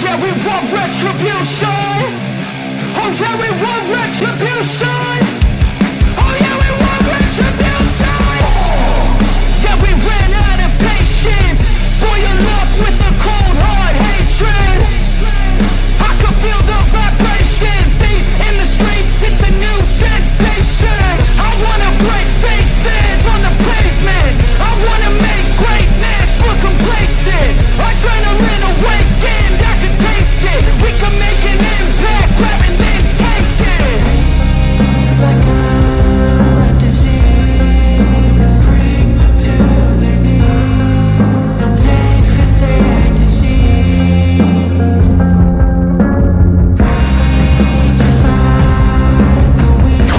yeah, we want retribution. Oh yeah, we want retribution. Oh yeah, we want retribution. Yeah, we ran out of patience. Boil up with the cold hard hatred. I could feel the vibration. Feet in the streets, it's a new sensation. I wanna break faces on the pavement. I wanna make greatness look complacent. Adrenaline awakened, I can taste it. We can make an impact, grab and then take it. Like a disease, bring them to their knees. Thanks 'cause they're deceived. Just like a weed.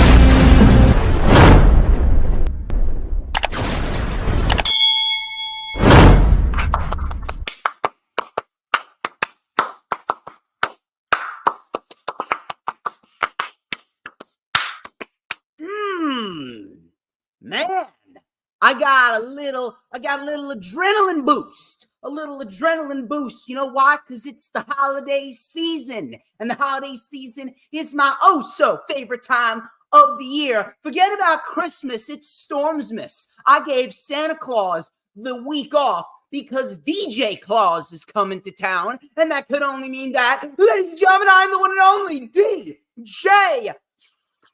Man, I got a little adrenaline boost. A little adrenaline boost. You know why? Because it's the holiday season. And the holiday season is my oh-so favorite time of the year. Forget about Christmas. It's Stormsmas. I gave Santa Claus the week off because DJ Claus is coming to town. And that could only mean that, ladies and gentlemen, I'm the one and only DJ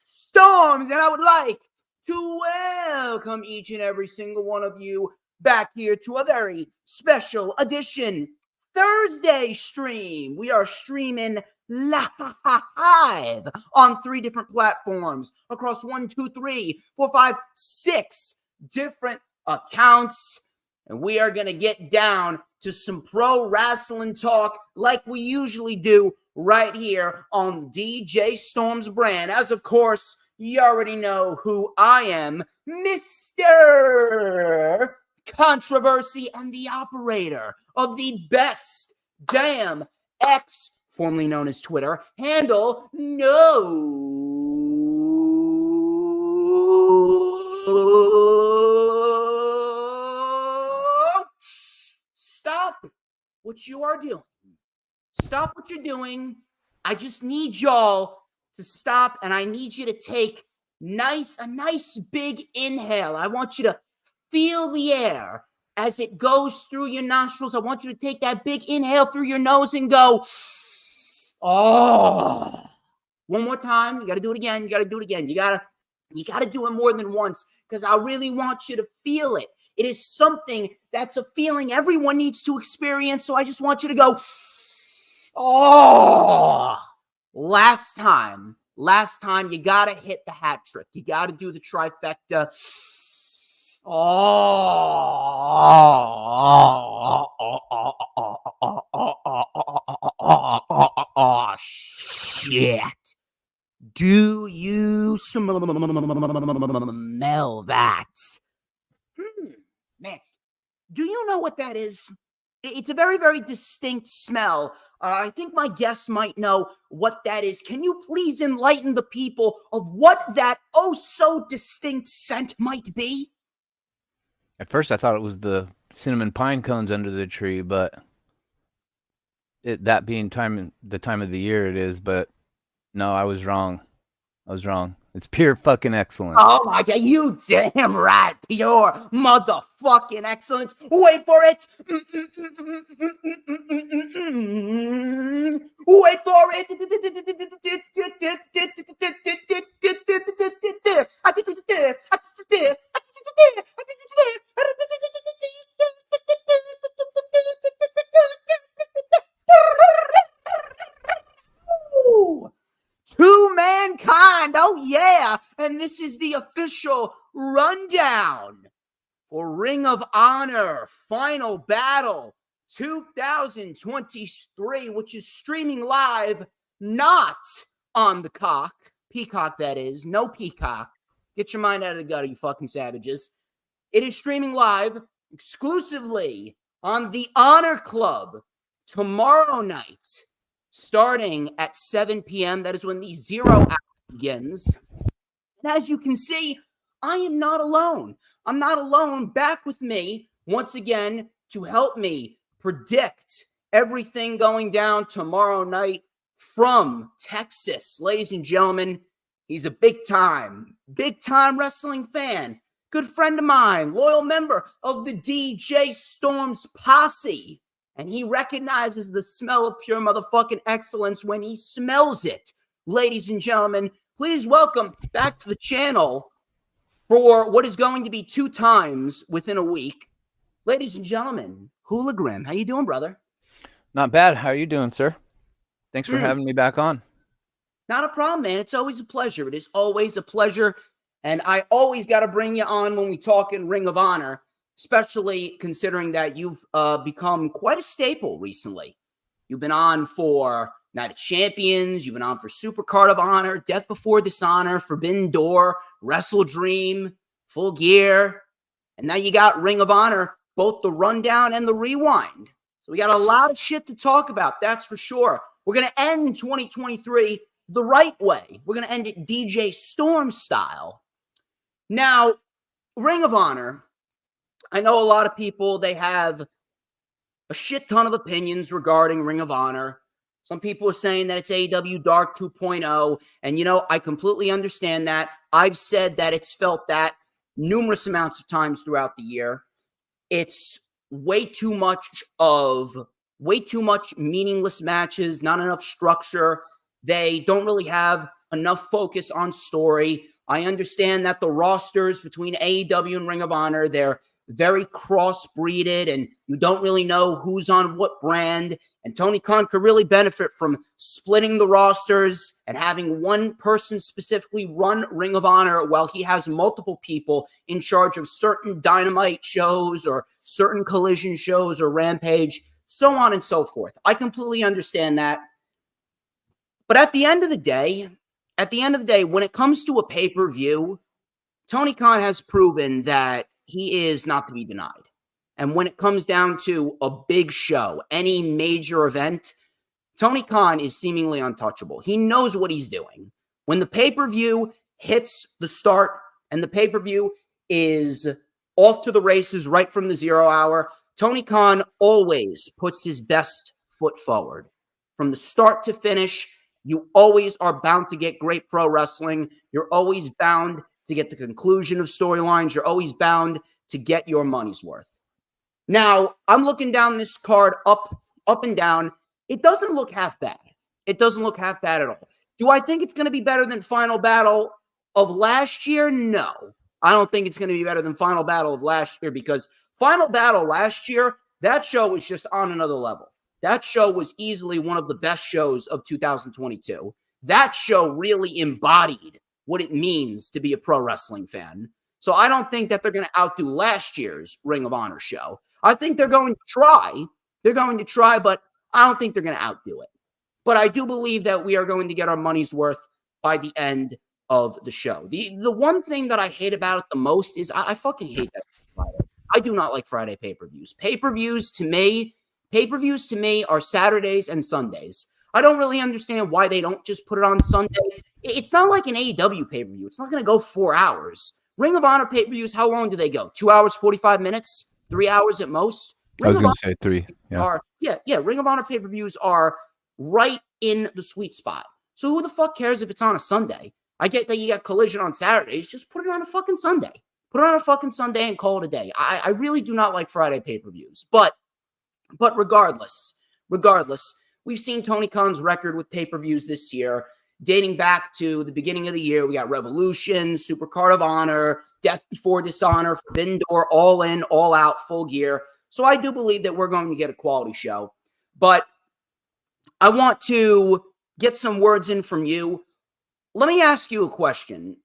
Storms. And I would like to welcome each and every single one of you back here to a very special edition Thursday stream. We are streaming live on 3 different platforms across 1, 2, 3, 4, 5, 6 different accounts. And we are going to get down to some pro wrestling talk like we usually do right here on DJ Storm's brand. As of course, you already know who I am, Mr. Controversy and the operator of the best damn X, formerly known as Twitter, handle. Stop what you are doing. Stop what you're doing. I just need y'all to stop, and I need you to take a nice big inhale. I want you to feel the air as it goes through your nostrils. I want you to take that big inhale through your nose and go, oh. One more time. You got to do it again. You got to do it again. You got to do it more than once because I really want you to feel it. It is something that's a feeling everyone needs to experience, so I just want you to go, oh. Last time, you got to hit the hat trick. You got to do the trifecta. Oh, shit. Do you smell that? Man, do you know what that is? It's a very, very distinct smell. I think my guests might know what that is. Can you please enlighten the people of what that oh-so distinct scent might be? At first, I thought it was the cinnamon pine cones under the tree, but that being the time of the year it is, but no, I was wrong. It's pure fucking excellence. Oh my God, you damn right. Pure motherfucking excellence. Wait for it. Wait for it. To mankind, oh yeah, and this is the official rundown for Ring of Honor Final Battle 2023, which is streaming live, not on the Peacock that is, no Peacock. Get your mind out of the gutter, you fucking savages. It is streaming live exclusively on the Honor Club tomorrow night. Starting at 7 p.m. That is when the 0 hour begins. And as you can see, I am not alone. I'm not alone. Back with me once again to help me predict Everything going down tomorrow night from Texas. Ladies and gentlemen, he's a big time wrestling fan. Good friend of mine, loyal member of the DJ Storms posse. And he recognizes the smell of pure motherfucking excellence when he smells it. Ladies and gentlemen, please welcome back to the channel for what is going to be 2 times within a week. Ladies and gentlemen, HooliGrim. How you doing, brother? Not bad. How are you doing, sir? Thanks for having me back on. Not a problem, man. It's always a pleasure. It is always a pleasure. And I always got to bring you on when we talk in Ring of Honor, especially considering that you've become quite a staple recently. You've been on for Night of Champions. You've been on for Supercard of Honor, Death Before Dishonor, Forbidden Door, Wrestle Dream, Full Gear. And now you got Ring of Honor, both the Rundown and the Rewind. So we got a lot of shit to talk about, that's for sure. We're going to end 2023 the right way. We're going to end it DJ Storm style. Now, Ring of Honor, I know a lot of people, they have a shit ton of opinions regarding Ring of Honor. Some people are saying that it's AEW Dark 2.0, and you know, I completely understand that. I've said that it's felt that numerous amounts of times throughout the year. It's way too much meaningless matches, not enough structure. They don't really have enough focus on story. I understand that the rosters between AEW and Ring of Honor, they're very cross-breeded, and you don't really know who's on what brand. And Tony Khan could really benefit from splitting the rosters and having one person specifically run Ring of Honor while he has multiple people in charge of certain Dynamite shows or certain Collision shows or Rampage, so on and so forth. I completely understand that. But at the end of the day, when it comes to a pay-per-view, Tony Khan has proven that he is not to be denied. And when it comes down to a big show, any major event, Tony Khan is seemingly untouchable. He knows what he's doing. When the pay-per-view hits the start and the pay-per-view is off to the races right from the 0 hour, Tony Khan always puts his best foot forward. From the start to finish, you always are bound to get great pro wrestling. You're always bound to get the conclusion of storylines. You're always bound to get your money's worth. Now, I'm looking down this card up and down. It doesn't look half bad. It doesn't look half bad at all. Do I think it's going to be better than Final Battle of last year? No. I don't think it's going to be better than Final Battle of last year, because Final Battle last year, that show was just on another level. That show was easily one of the best shows of 2022. That show really embodied what it means to be a pro wrestling fan. So I don't think that they're going to outdo last year's Ring of Honor show. I think they're going to try. They're going to try, but I don't think they're going to outdo it. But I do believe that we are going to get our money's worth by the end of the show. The one thing that I hate about it the most is I fucking hate that Friday. I do not like Friday pay-per-views. Pay-per-views to me are Saturdays and Sundays. I don't really understand why they don't just put it on Sunday. It's not like an AEW pay-per-view. It's not going to go 4 hours. Ring of Honor pay-per-views, how long do they go? 2 hours, 45 minutes? 3 hours at most? I was going to say 3. Yeah. Ring of Honor pay-per-views are right in the sweet spot. So who the fuck cares if it's on a Sunday? I get that you got Collision on Saturdays. Just put it on a fucking Sunday. Put it on a fucking Sunday and call it a day. I really do not like Friday pay-per-views. But regardless, we've seen Tony Khan's record with pay-per-views this year, dating back to the beginning of the year. We got Revolution, Supercard of Honor, Death Before Dishonor, Forbidden Door, All In, All Out, Full Gear. So I do believe that we're going to get a quality show. But I want to get some words in from you. Let me ask you a question.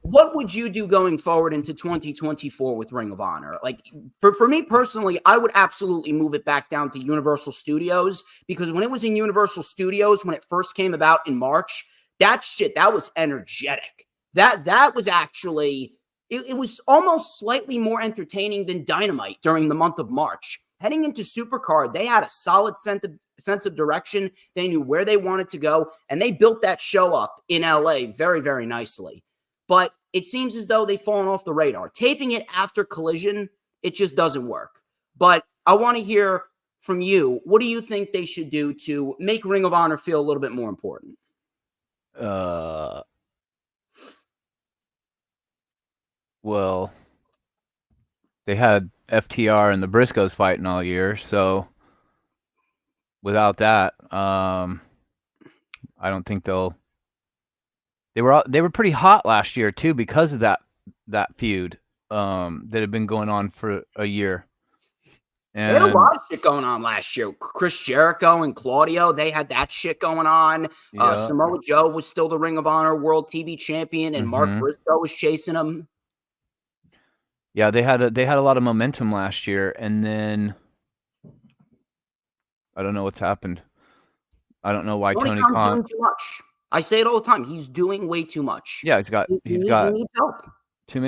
What would you do going forward into 2024 with Ring of Honor? Like, for me personally, I would absolutely move it back down to Universal Studios, because when it was in Universal Studios, when it first came about in March, that was energetic. That was actually, it was almost slightly more entertaining than Dynamite during the month of March. Heading into Supercard, they had a solid sense of direction. They knew where they wanted to go, and they built that show up in LA very, very nicely. But it seems as though they've fallen off the radar. Taping it after Collision, it just doesn't work. But I want to hear from you, what do you think they should do to make Ring of Honor feel a little bit more important? Well, they had FTR and the Briscoes fighting all year, so without that, I don't think they'll. They were pretty hot last year too because of that feud that had been going on for a year. They had a And lot of shit going on last year. Chris Jericho and Claudio, they had that shit going on. yeah, Samoa Joe was still the Ring of Honor World TV Champion, and Mark mhm. Briscoe was chasing him. Yeah, they had a lot of momentum last year, and then I don't know what's happened. I don't know why Tony Khan's Khan. doing too much. I say it all the time. He's doing way too much. Yeah, He he's needs, got he needs help. too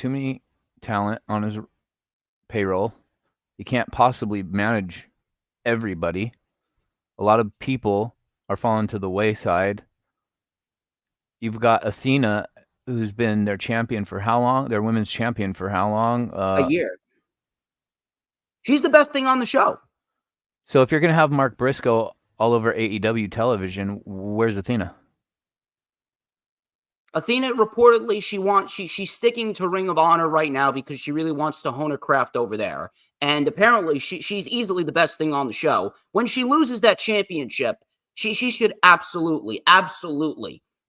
many talent on his payroll. He can't possibly manage everybody. A lot of people are falling to the wayside. You've got Athena, who's been their champion for how long? Their women's champion for how long? A year. She's the best thing on the show. So if you're gonna have Mark Briscoe all over AEW television, where's Athena? Athena reportedly she's sticking to Ring of Honor right now because she really wants to hone her craft over there. And apparently she's easily the best thing on the show. When she loses that championship, she should absolutely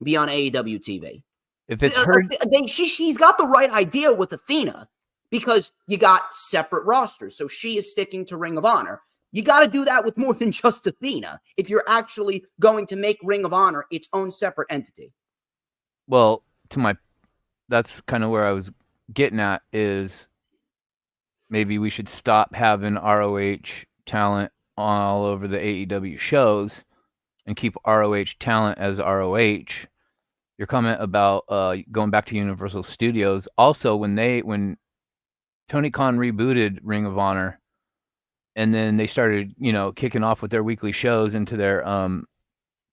be on AEW TV. If it's her, She's got the right idea with Athena because you got separate rosters. So she is sticking to Ring of Honor. You got to do that with more than just Athena if you're actually going to make Ring of Honor its own separate entity. well, that's kind of where I was getting at, is maybe we should stop having ROH talent all over the AEW shows and keep ROH talent as ROH. Your comment about going back to Universal Studios, also when Tony Khan rebooted Ring of Honor, and then they started, kicking off with their weekly shows into their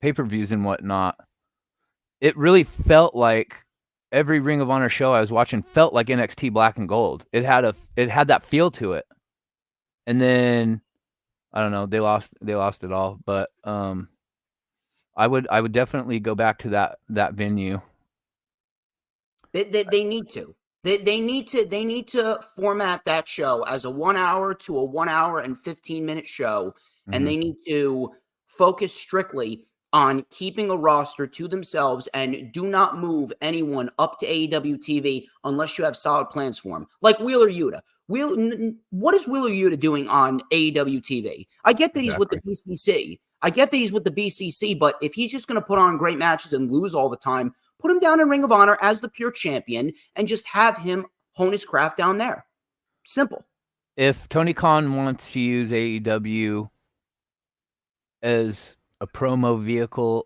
pay-per-views and whatnot, it really felt like every Ring of Honor show I was watching felt like NXT Black and Gold. It had that feel to it. And then I don't know, they lost it all, but I would definitely go back to that venue. They need to. They need to format that show as a 1 hour to a 1 hour and 15-minute show, and they need to focus strictly on keeping a roster to themselves and do not move anyone up to AEW TV unless you have solid plans for them. Like Wheeler Yuta. What is Wheeler Yuta doing on AEW TV? I get that he's with the BCC. But if he's just going to put on great matches and lose all the time, put him down in Ring of Honor as the pure champion and just have him hone his craft down there. Simple. If Tony Khan wants to use AEW as a promo vehicle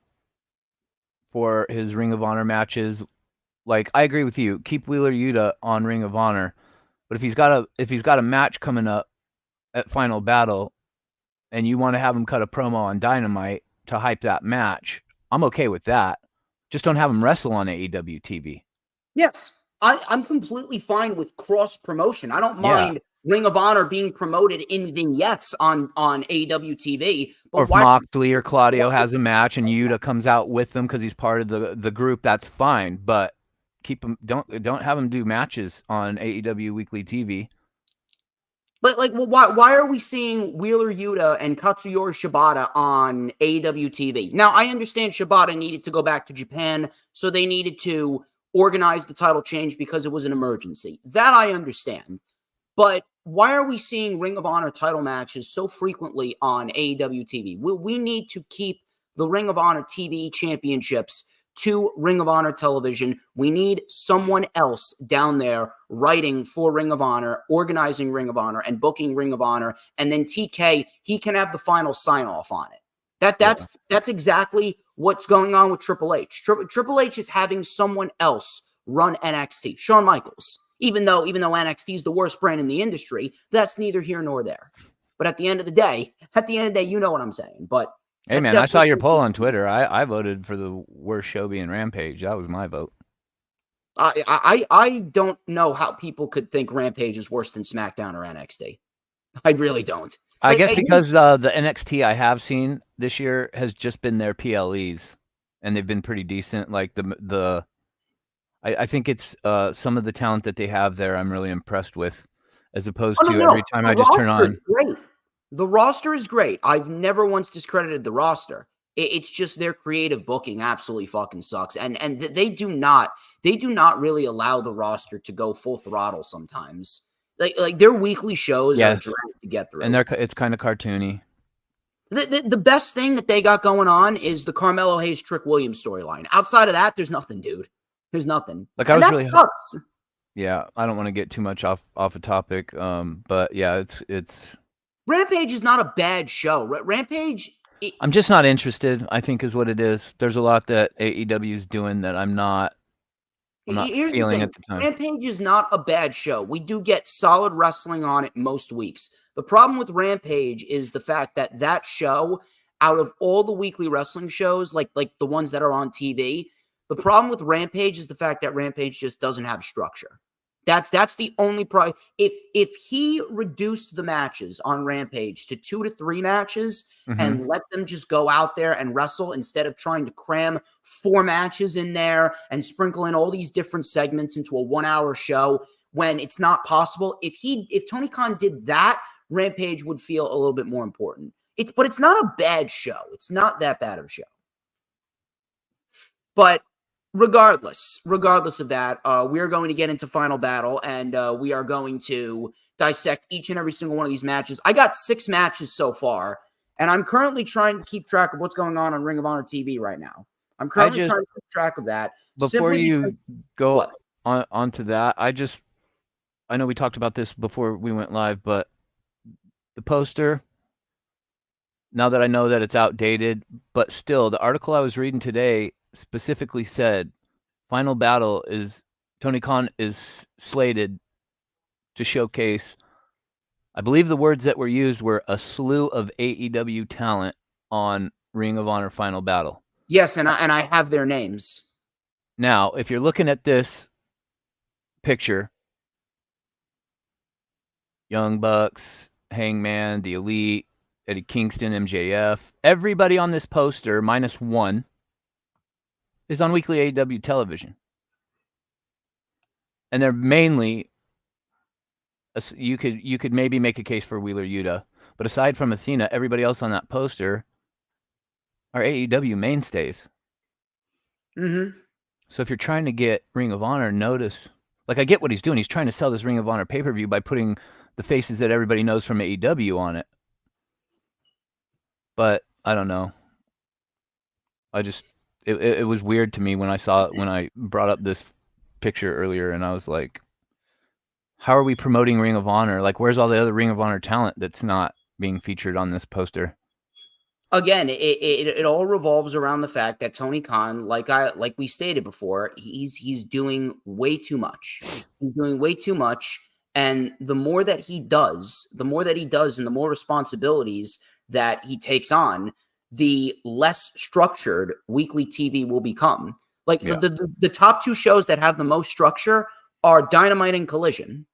for his Ring of Honor matches, like, I agree with you. Keep Wheeler Yuta on Ring of Honor. But if he's got a match coming up at Final Battle and you want to have him cut a promo on Dynamite to hype that match, I'm okay with that. Just don't have him wrestle on AEW TV. Yes, I'm completely fine with cross promotion. I don't mind Ring of Honor being promoted in vignettes on AEW TV. But or if Moxley or Claudio has a match and Yuta comes out with them because he's part of the group, that's fine. But keep him. Don't have him do matches on AEW Weekly TV. But why are we seeing Wheeler Yuta and Katsuyori Shibata on AEW TV? Now, I understand Shibata needed to go back to Japan, so they needed to organize the title change because it was an emergency. That I understand. But why are we seeing Ring of Honor title matches so frequently on AEW TV? We need to keep the Ring of Honor TV championships to Ring of Honor television. We need someone else down there writing for Ring of Honor, organizing Ring of Honor, and booking Ring of Honor. And then TK, he can have the final sign-off on it. That's exactly what's going on with Triple H. Triple H is having someone else run NXT, Shawn Michaels. Even though NXT is the worst brand in the industry, that's neither here nor there. But at the end of the day, you know what I'm saying. But hey, man, I saw your poll on Twitter. I voted for the worst show being Rampage. That was my vote. I don't know how people could think Rampage is worse than SmackDown or NXT. I really don't. I guess because the NXT I have seen this year has just been their PLEs, and they've been pretty decent. Like I think it's some of the talent that they have there I'm really impressed with, as opposed to every time I just turn on. Great. The roster is great. I've never once discredited the roster. It's just their creative booking absolutely fucking sucks, and they do not really allow the roster to go full throttle sometimes. Like their weekly shows are a drag to get through, and it's kind of cartoony. The best thing that they got going on is the Carmelo Hayes Trick Williams storyline. Outside of that, there's nothing, dude. There's nothing. Like and that sucks. Yeah, I don't want to get too much off a topic, but yeah, it's Rampage is not a bad show. Rampage. I'm just not interested, I think, is what it is. There's a lot that AEW is doing that I'm not feeling at the time. Rampage is not a bad show. We do get solid wrestling on it most weeks. The problem with Rampage is the fact that that show, out of all the weekly wrestling shows, like the ones that are on TV, the problem with Rampage is the fact that Rampage just doesn't have structure. That's the only problem. If he reduced the matches on Rampage to 2 to 3 matches and let them just go out there and wrestle instead of trying to cram 4 matches in there and sprinkle in all these different segments into a 1-hour show when it's not possible, if Tony Khan did that, Rampage would feel a little bit more important. But it's not a bad show. It's not that bad of a show. But regardless of that, we are going to get into Final Battle, and we are going to dissect each and every single one of these matches. I got 6 matches so far, and I'm currently trying to keep track of what's going on Ring of Honor TV right now. I'm currently trying to keep track of that. Before you go on to that, I know we talked about this before we went live, but the poster, now that I know that it's outdated, but still, the article I was reading today specifically said Final Battle is Tony Khan is slated to showcase, I believe the words that were used were a slew of AEW talent on Ring of Honor Final Battle. Yes, and I have their names. Now, if you're looking at this picture, Young Bucks, Hangman, The Elite, Eddie Kingston, MJF, everybody on this poster, minus one, is on weekly AEW television. And they're mainly, you could maybe make a case for Wheeler Yuta, but aside from Athena, everybody else on that poster are AEW mainstays. So if you're trying to get Ring of Honor notice, like I get what he's doing. He's trying to sell this Ring of Honor pay-per-view by putting the faces that everybody knows from AEW on it. But I don't know. It was weird to me when I brought up this picture earlier, and I was like, how are we promoting Ring of Honor? Like, where's all the other Ring of Honor talent that's not being featured on this poster? Again, it all revolves around the fact that Tony Khan, like we stated before, he's doing way too much. He's doing way too much, and the more that he does, and the more responsibilities that he takes on, the less structured weekly TV will become. Like the top 2 shows that have the most structure are Dynamite and Collision.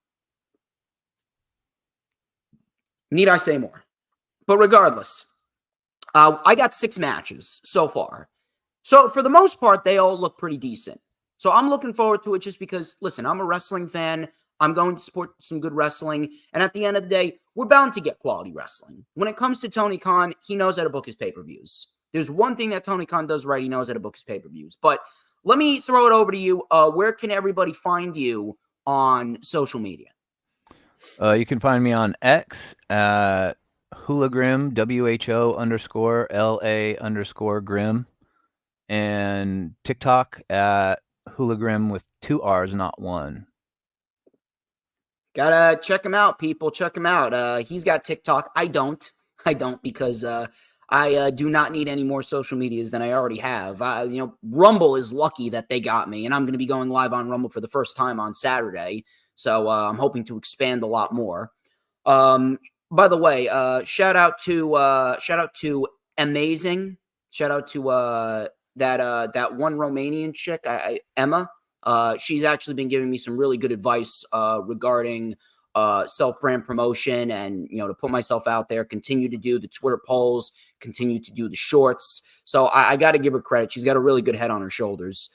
Need I say more? But regardless, I got 6 matches so far. So for the most part, they all look pretty decent. So I'm looking forward to it just because, listen, I'm a wrestling fan. I'm going to support some good wrestling. And at the end of the day, we're bound to get quality wrestling. When it comes to Tony Khan, he knows how to book his pay-per-views. There's one thing that Tony Khan does right. He knows how to book his pay-per-views. But let me throw it over to you. Where can everybody find you on social media? You can find me on X at HooliGrim, WHO_LA_Grim, and TikTok at HooliGrim with 2 R's, not 1. Gotta check him out, people. Check him out. He's got TikTok. I don't because I do not need any more social medias than I already have. Rumble is lucky that they got me, and I'm going to be going live on Rumble for the first time on Saturday. So I'm hoping to expand a lot more. By the way, shout out to Amazing. Shout out to that one Romanian chick, Emma. She's actually been giving me some really good advice regarding self-brand promotion and, to put myself out there, continue to do the Twitter polls, continue to do the shorts. So I got to give her credit. She's got a really good head on her shoulders.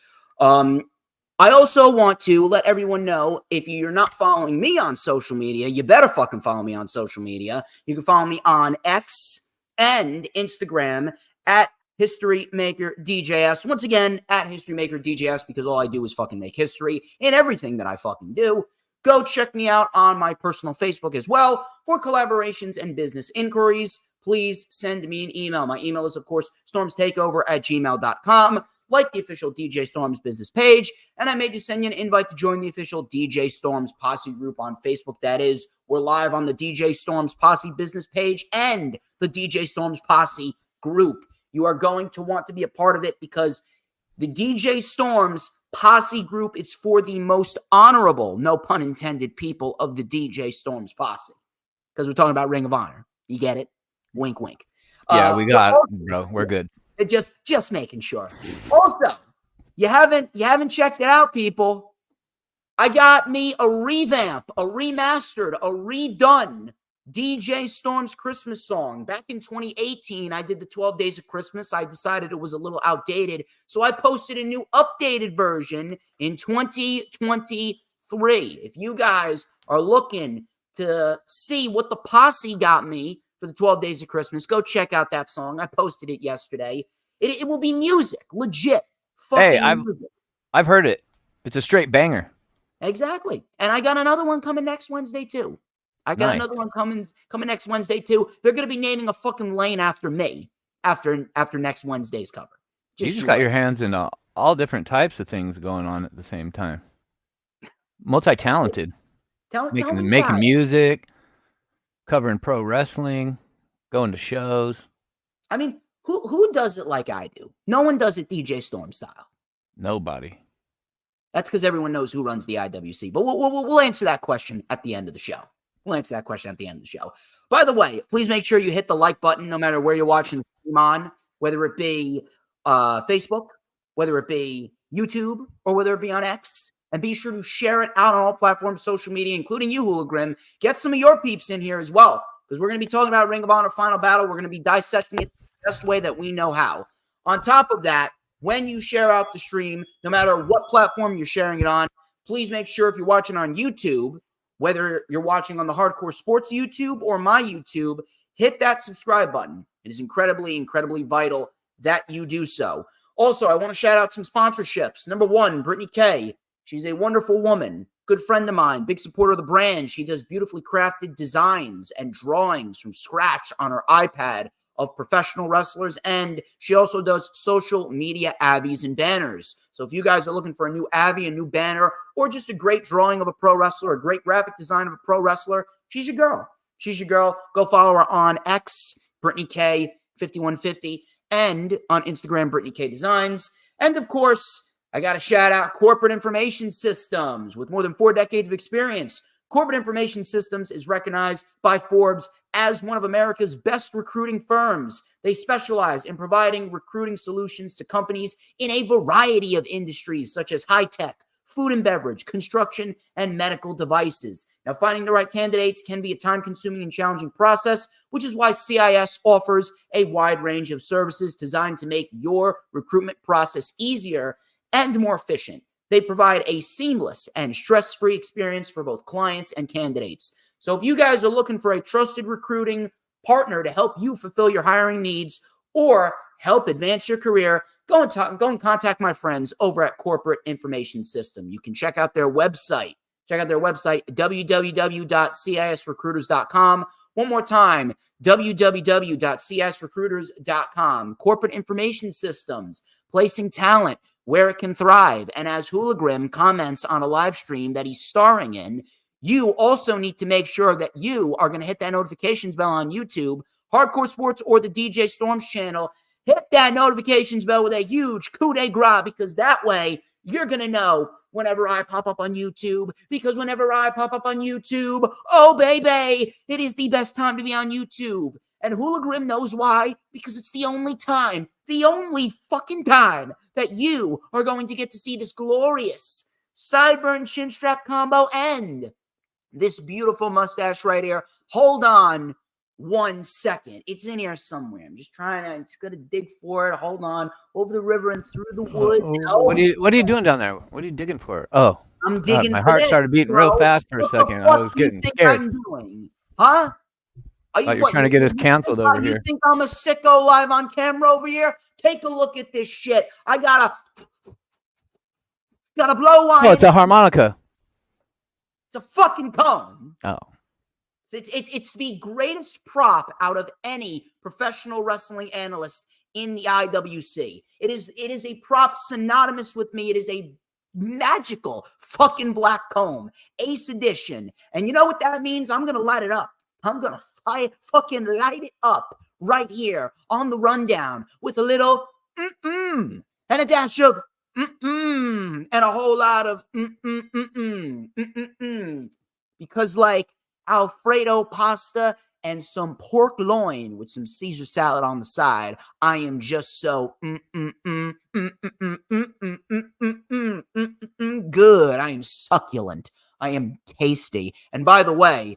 I also want to let everyone know, if you're not following me on social media, you better fucking follow me on social media. You can follow me on X and Instagram at HistoryMakerDJS. Once again, at HistoryMakerDJS, because all I do is fucking make history in everything that I fucking do. Go check me out on my personal Facebook as well for collaborations and business inquiries. Please send me an email. My email is, of course, stormstakeover@gmail.com. Like the official DJ Storms business page, and I may just send you an invite to join the official DJ Storms Posse group on Facebook. That is, we're live on the DJ Storms Posse business page and the DJ Storms Posse group. You are going to want to be a part of it because the DJ Storms Posse group is for the most honorable, no pun intended, people of the DJ Storms Posse. Because we're talking about Ring of Honor. You get it? Wink, wink. Yeah, we got it, bro. We're good. Just making sure. Also, you haven't checked it out, people. I got me a revamp, a remastered, a redone DJ Storms Christmas song. Back in 2018, I did the 12 Days of Christmas. I decided it was a little outdated, so I posted a new updated version in 2023. If you guys are looking to see what the posse got me for the 12 Days of Christmas, go check out that song. I posted it yesterday. It will be music, legit. Music. I've heard it. It's a straight banger. Exactly. And I got another one coming next Wednesday, too. Another one coming next Wednesday, too. They're going to be naming a fucking lane after me after next Wednesd's cover. You just got your hands in all different types of things going on at the same time. Multi-talented. Making music, covering pro wrestling, going to shows. I mean, who does it like I do? No one does it DJ Storm style. Nobody. That's because everyone knows who runs the IWC. But we'll answer that question at the end of the show. By the way, please make sure you hit the like button no matter where you're watching the stream on, whether it be Facebook, whether it be YouTube, or whether it be on X. And be sure to share it out on all platforms, social media, including you, HooliGrim. Get some of your peeps in here as well, because we're going to be talking about Ring of Honor Final Battle. We're going to be dissecting it the best way that we know how. On top of that, when you share out the stream, no matter what platform you're sharing it on, please make sure, if you're watching on YouTube, whether you're watching on the Hardcore Sports YouTube or my YouTube, hit that subscribe button. It is incredibly, incredibly vital that you do so. Also, I want to shout out some sponsorships. Number one, Brittany K. She's a wonderful woman, good friend of mine, big supporter of the brand. She does beautifully crafted designs and drawings from scratch on her iPad of professional wrestlers, and she also does social media avies and banners. So if you guys are looking for a new avie, a new banner, or just a great drawing of a pro wrestler, a great graphic design of a pro wrestler, she's your girl. Go follow her on X, Brittany K 5150, and on Instagram, Brittany K Designs. And of course, I got to shout out Corporate Information Systems. With more than 4 decades of experience, Corporate Information Systems is recognized by Forbes as one of America's best recruiting firms. They specialize in providing recruiting solutions to companies in a variety of industries, such as high-tech, food and beverage, construction, and medical devices. Now, finding the right candidates can be a time-consuming and challenging process, which is why CIS offers a wide range of services designed to make your recruitment process easier and more efficient. They provide a seamless and stress-free experience for both clients and candidates. So if you guys are looking for a trusted recruiting partner to help you fulfill your hiring needs or help advance your career, go and contact my friends over at Corporate Information System. You can check out their website. www.cisrecruiters.com. One more time, www.cisrecruiters.com. Corporate Information Systems, placing talent where it can thrive. And as HooliGrim comments on a live stream that he's starring in, you also need to make sure that you are going to hit that notifications bell on YouTube, Hardcore Sports, or the DJ Storms channel. Hit that notifications bell with a huge coup de grace, because that way you're going to know whenever I pop up on YouTube. Because whenever I pop up on YouTube, oh, baby, it is the best time to be on YouTube. And HooliGrim knows why, because it's the only fucking time that you are going to get to see this glorious sideburn chin strap combo and this beautiful mustache right here. Hold on 1 second. It's in here somewhere. I'm just gonna dig for it. Hold on. Over the river and through the woods. What are you doing down there? What are you digging for? Oh, I'm God, digging my for heart this, started beating bro. real fast for a second. I was getting scared. I'm doing? Huh? Thought you're trying to get us canceled over here. You think I'm a sicko live on camera over here? Take a look at this shit. I gotta blow on. Oh, it's a harmonica. It's a fucking cone. Oh. So it's the greatest prop out of any professional wrestling analyst in the IWC. It is a prop synonymous with me. It is a magical fucking black comb, Ace Edition. And you know what that means? I'm gonna light it up. I'm gonna fucking light it up right here on the rundown with a little and a dash of and a whole lot of because like Alfredo pasta and some pork loin with some Caesar salad on the side, I am just so good. I am succulent. I am tasty. And by the way,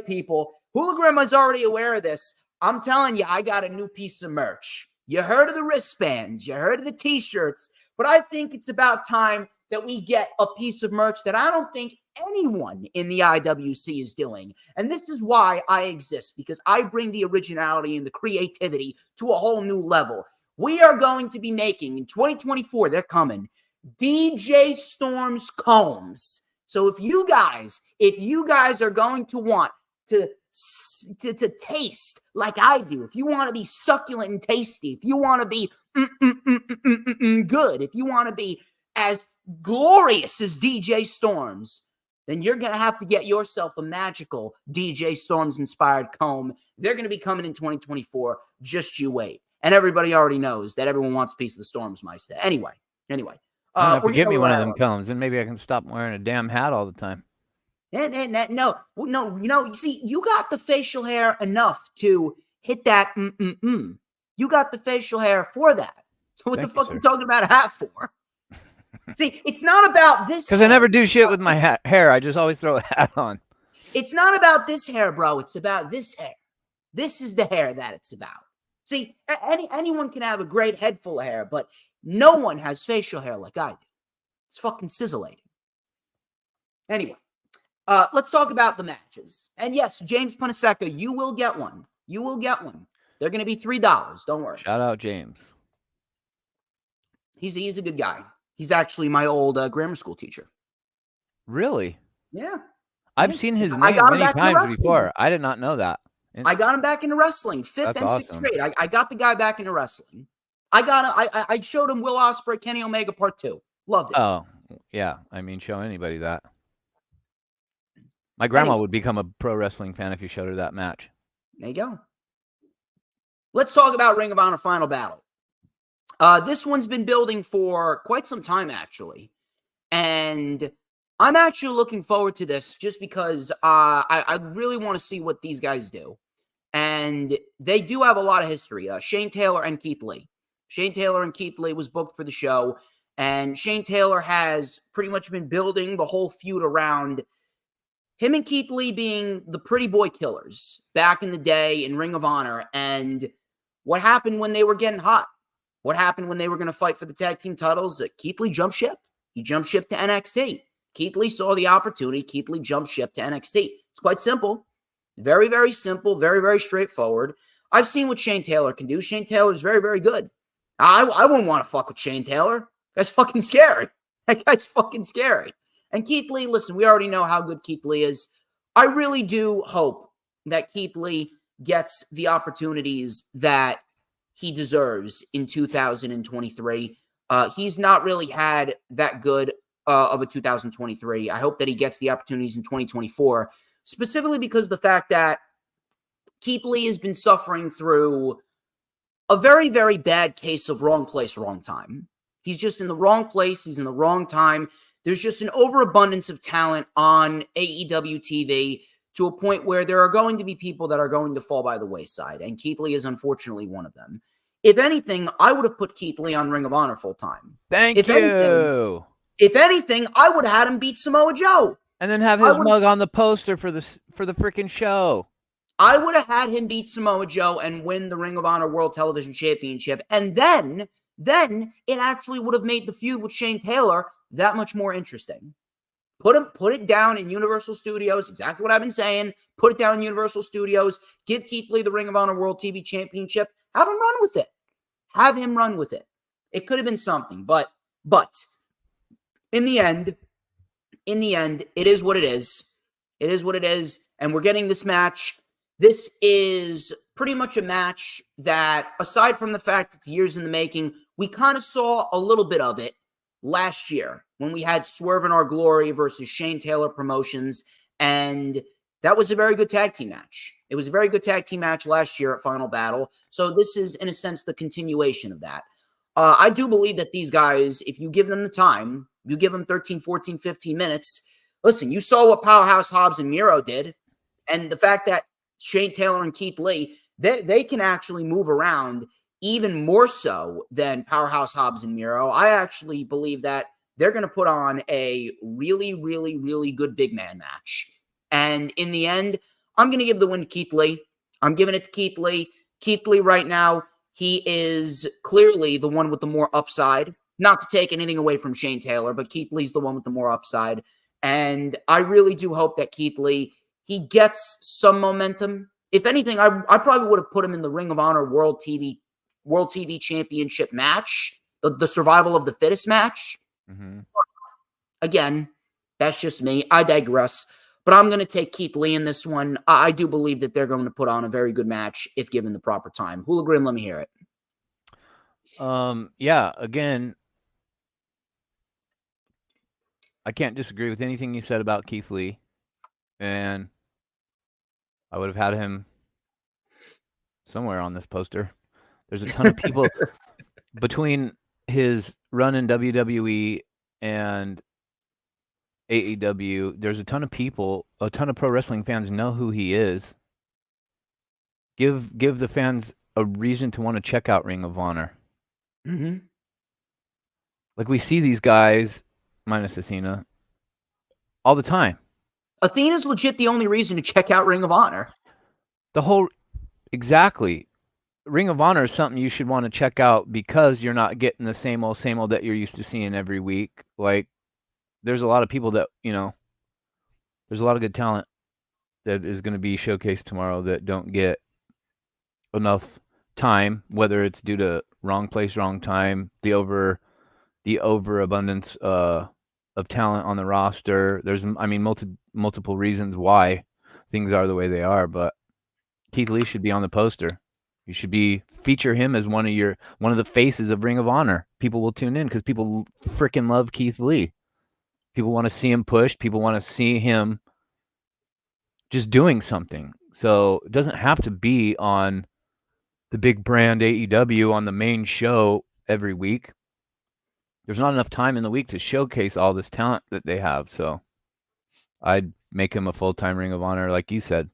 people, HooliGrim is already aware of this. I'm telling you, I got a new piece of merch. You heard of the wristbands, you heard of the t-shirts, but I think it's about time that we get a piece of merch that I don't think anyone in the IWC is doing. And this is why I exist, because I bring the originality and the creativity to a whole new level. We are going to be making, in 2024, they're coming, DJ Storms combs. So if you guys are going to want to taste like I do, if you want to be succulent and tasty, if you want to be good, if you want to be as glorious as DJ Storms, then you're going to have to get yourself a magical DJ Storms inspired comb. They're going to be coming in 2024. Just you wait. And everybody already knows that everyone wants a piece of the Storms Meister. Anyway. Give me one of them combs, and maybe I can stop wearing a damn hat all the time. No, you see, you got the facial hair enough to hit that You got the facial hair for that. So what the fuck are you talking about a hat for? See, it's not about this. Because I never do shit with my hair. I just always throw a hat on. It's not about this hair, bro. It's about this hair. This is the hair that it's about. See, anyone can have a great head full of hair, but no one has facial hair like I do. It's fucking sizzling. Anyway, let's talk about the matches. And yes, James Punaseca, you will get one. You will get one. They're going to be $3. Don't worry. Shout out James. He's a good guy. He's actually my old grammar school teacher. Really? Yeah. I've seen his name many times before. I did not know that. I got him back into wrestling, 5th and 6th grade. I got the guy back into wrestling. I showed him Will Ospreay, Kenny Omega Part 2. Loved it. Oh, yeah. I mean, show anybody that. My grandma would become a pro wrestling fan if you showed her that match. There you go. Let's talk about Ring of Honor Final Battle. This one's been building for quite some time, actually. And I'm actually looking forward to this just because I really want to see what these guys do. And they do have a lot of history. Shane Taylor and Keith Lee. Shane Taylor and Keith Lee was booked for the show. And Shane Taylor has pretty much been building the whole feud around him and Keith Lee being the pretty boy killers back in the day in Ring of Honor. And what happened when they were getting hot? What happened when they were going to fight for the tag team titles? Keith Lee jumped ship. He jumped ship to NXT. Keith Lee saw the opportunity. Keith Lee jumped ship to NXT. It's quite simple. Very, very simple. Very, very straightforward. I've seen what Shane Taylor can do. Shane Taylor is very, very good. I wouldn't want to fuck with Shane Taylor. That guy's fucking scary. That guy's fucking scary. And Keith Lee, listen, we already know how good Keith Lee is. I really do hope that Keith Lee gets the opportunities that he deserves in 2023. He's not really had that good of a 2023. I hope that he gets the opportunities in 2024, specifically because of the fact that Keith Lee has been suffering through a very, very bad case of wrong place, wrong time. He's just in the wrong place. He's in the wrong time. There's just an overabundance of talent on AEW TV to a point where there are going to be people that are going to fall by the wayside. And Keith Lee is unfortunately one of them. If anything, I would have put Keith Lee on Ring of Honor full time. Thank you. If anything, I would have had him beat Samoa Joe. And then have I his would mug on the poster for the freaking show. I would have had him beat Samoa Joe and win the Ring of Honor World Television Championship, and then it actually would have made the feud with Shane Taylor that much more interesting. Put it down in Universal Studios. Exactly what I've been saying. Put it down in Universal Studios. Give Keith Lee the Ring of Honor World TV Championship. Have him run with it. Have him run with it. It could have been something, but in the end, it is what it is. It is what it is, and we're getting this match. This is pretty much a match that, aside from the fact it's years in the making, we kind of saw a little bit of it last year when we had Swerve in Our Glory versus Shane Taylor Promotions, and that was a very good tag team match. It was a very good tag team match last year at Final Battle, so this is, in a sense, the continuation of that. I do believe that these guys, if you give them the time, you give them 13, 14, 15 minutes. Listen, you saw what Powerhouse Hobbs and Miro did, and the fact that Shane Taylor and Keith Lee, they can actually move around even more so than Powerhouse Hobbs and Miro. I actually believe that they're going to put on a really, really, really good big man match. And in the end, I'm going to give the win to Keith Lee. I'm giving it to Keith Lee. Keith Lee right now, he is clearly the one with the more upside. Not to take anything away from Shane Taylor, but Keith Lee's the one with the more upside. And I really do hope that Keith Lee, he gets some momentum. If anything, I probably would have put him in the Ring of Honor World TV Championship match, the Survival of the Fittest match. Mm-hmm. Again, that's just me. I digress. But I'm going to take Keith Lee in this one. I do believe that they're going to put on a very good match if given the proper time. HooliGrim, let me hear it. Yeah, again, I can't disagree with anything you said about Keith Lee. And I would have had him somewhere on this poster. There's a ton of people between his run in WWE and AEW. There's a ton of people, a ton of pro wrestling fans know who he is. Give the fans a reason to want to check out Ring of Honor. Mm-hmm. Like, we see these guys, minus Athena, all the time. Athena's legit the only reason to check out Ring of Honor. Exactly. Ring of Honor is something you should want to check out because you're not getting the same old that you're used to seeing every week. Like, there's a lot of people that, there's a lot of good talent that is going to be showcased tomorrow that don't get enough time, whether it's due to wrong place, wrong time, the overabundance of talent on the roster. There's, multiple reasons why things are the way they are, but Keith Lee should be on the poster. You should feature him as one of the faces of Ring of Honor. People will tune in because people freaking love Keith Lee. People want to see him pushed. People want to see him just doing something. So it doesn't have to be on the big brand AEW on the main show every week. There's not enough time in the week to showcase all this talent that they have. So I'd make him a full-time Ring of Honor, like you said.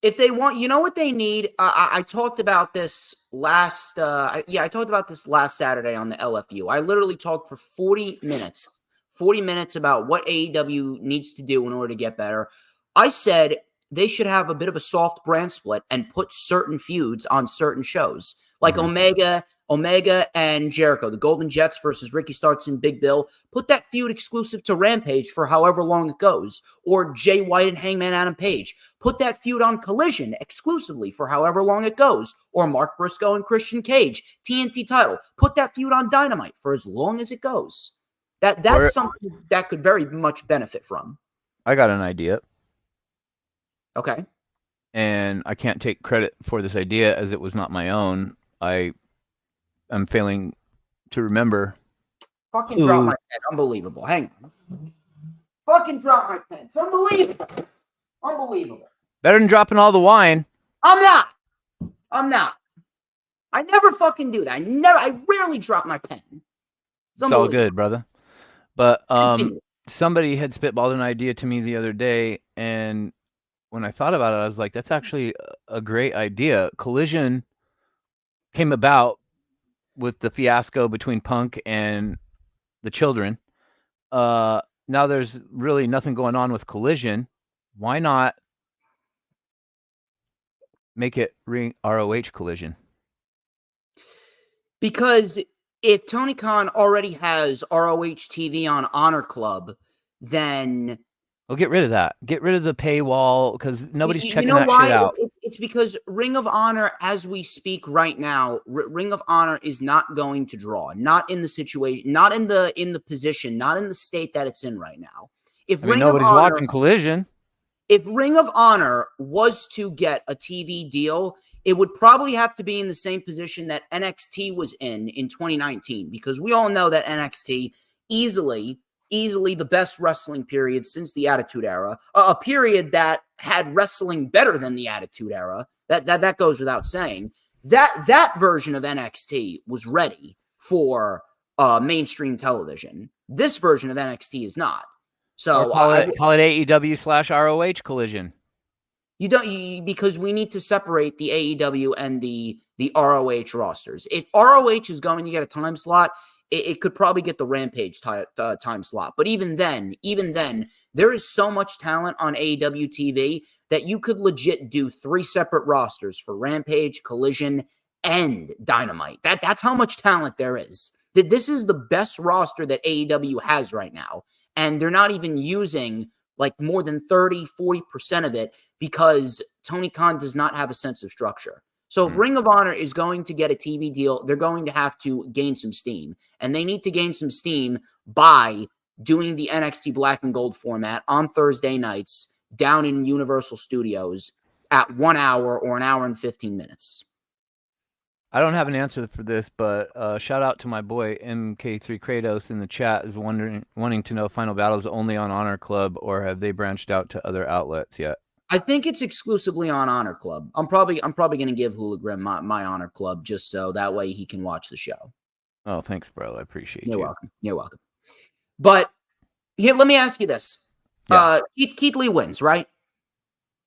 If they want, you know what they need? I talked about this last, I talked about this last Saturday on the LFU. I literally talked for 40 minutes about what AEW needs to do in order to get better. I said they should have a bit of a soft brand split and put certain feuds on certain shows. Like Omega and Jericho, the Golden Jets versus Ricky Starks and Big Bill. Put that feud exclusive to Rampage for however long it goes. Or Jay White and Hangman Adam Page. Put that feud on Collision exclusively for however long it goes. Or Mark Briscoe and Christian Cage, TNT title. Put that feud on Dynamite for as long as it goes. That's something that could very much benefit from. I got an idea. Okay. And I can't take credit for this idea as it was not my own. I'm failing to remember. Fucking drop my pen. Unbelievable. Hang on. Fucking drop my pen. It's unbelievable. Unbelievable. Better than dropping all the wine. I'm not. I never fucking do that. I rarely drop my pen. It's all good, brother. But somebody had spitballed an idea to me the other day, and when I thought about it, I was like, that's actually a great idea. Collision came about with the fiasco between Punk and the Children. now there's really nothing going on with Collision. Why not make it Ring ROH Collision? Because if Tony Khan already has ROH TV on Honor Club, then Well, get rid of that. Get rid of the paywall because nobody's you checking know that why? shit out. It's because Ring of Honor, as we speak right now, Ring of Honor is not going to draw. Not in the situation, not in the position, not in the state that it's in right now. If I mean, Ring of nobody's Honor, watching Collision. if Ring of Honor was to get a TV deal, it would probably have to be in the same position that NXT was in 2019, because we all know that NXT easily the best wrestling period since the Attitude Era, a period that had wrestling better than the Attitude Era. That goes without saying. That version of NXT was ready for mainstream television. This version of NXT is not. So Or call it AEW/ROH Collision. Because we need to separate the AEW and the ROH rosters. If ROH is going to get a time slot, it could probably get the Rampage time slot. But even then, there is so much talent on AEW TV that you could legit do 3 separate rosters for Rampage, Collision, and Dynamite. That's how much talent there is. This is the best roster that AEW has right now. And they're not even using like more than 30-40% of it because Tony Khan does not have a sense of structure. So if Ring of Honor is going to get a TV deal, they're going to have to gain some steam. And they need to gain some steam by doing the NXT Black and Gold format on Thursday nights down in Universal Studios at 1 hour or an hour and 15 minutes. I don't have an answer for this, but shout out to my boy MK3 Kratos in the chat is wanting to know if Final Battle is only on Honor Club or have they branched out to other outlets yet? I think it's exclusively on Honor Club. I'm probably going to give HooliGrim my Honor Club just so that way he can watch the show. Oh, thanks, bro. I appreciate you. You're welcome. You're welcome. But here, let me ask you this: Yeah. Keith Lee wins, right?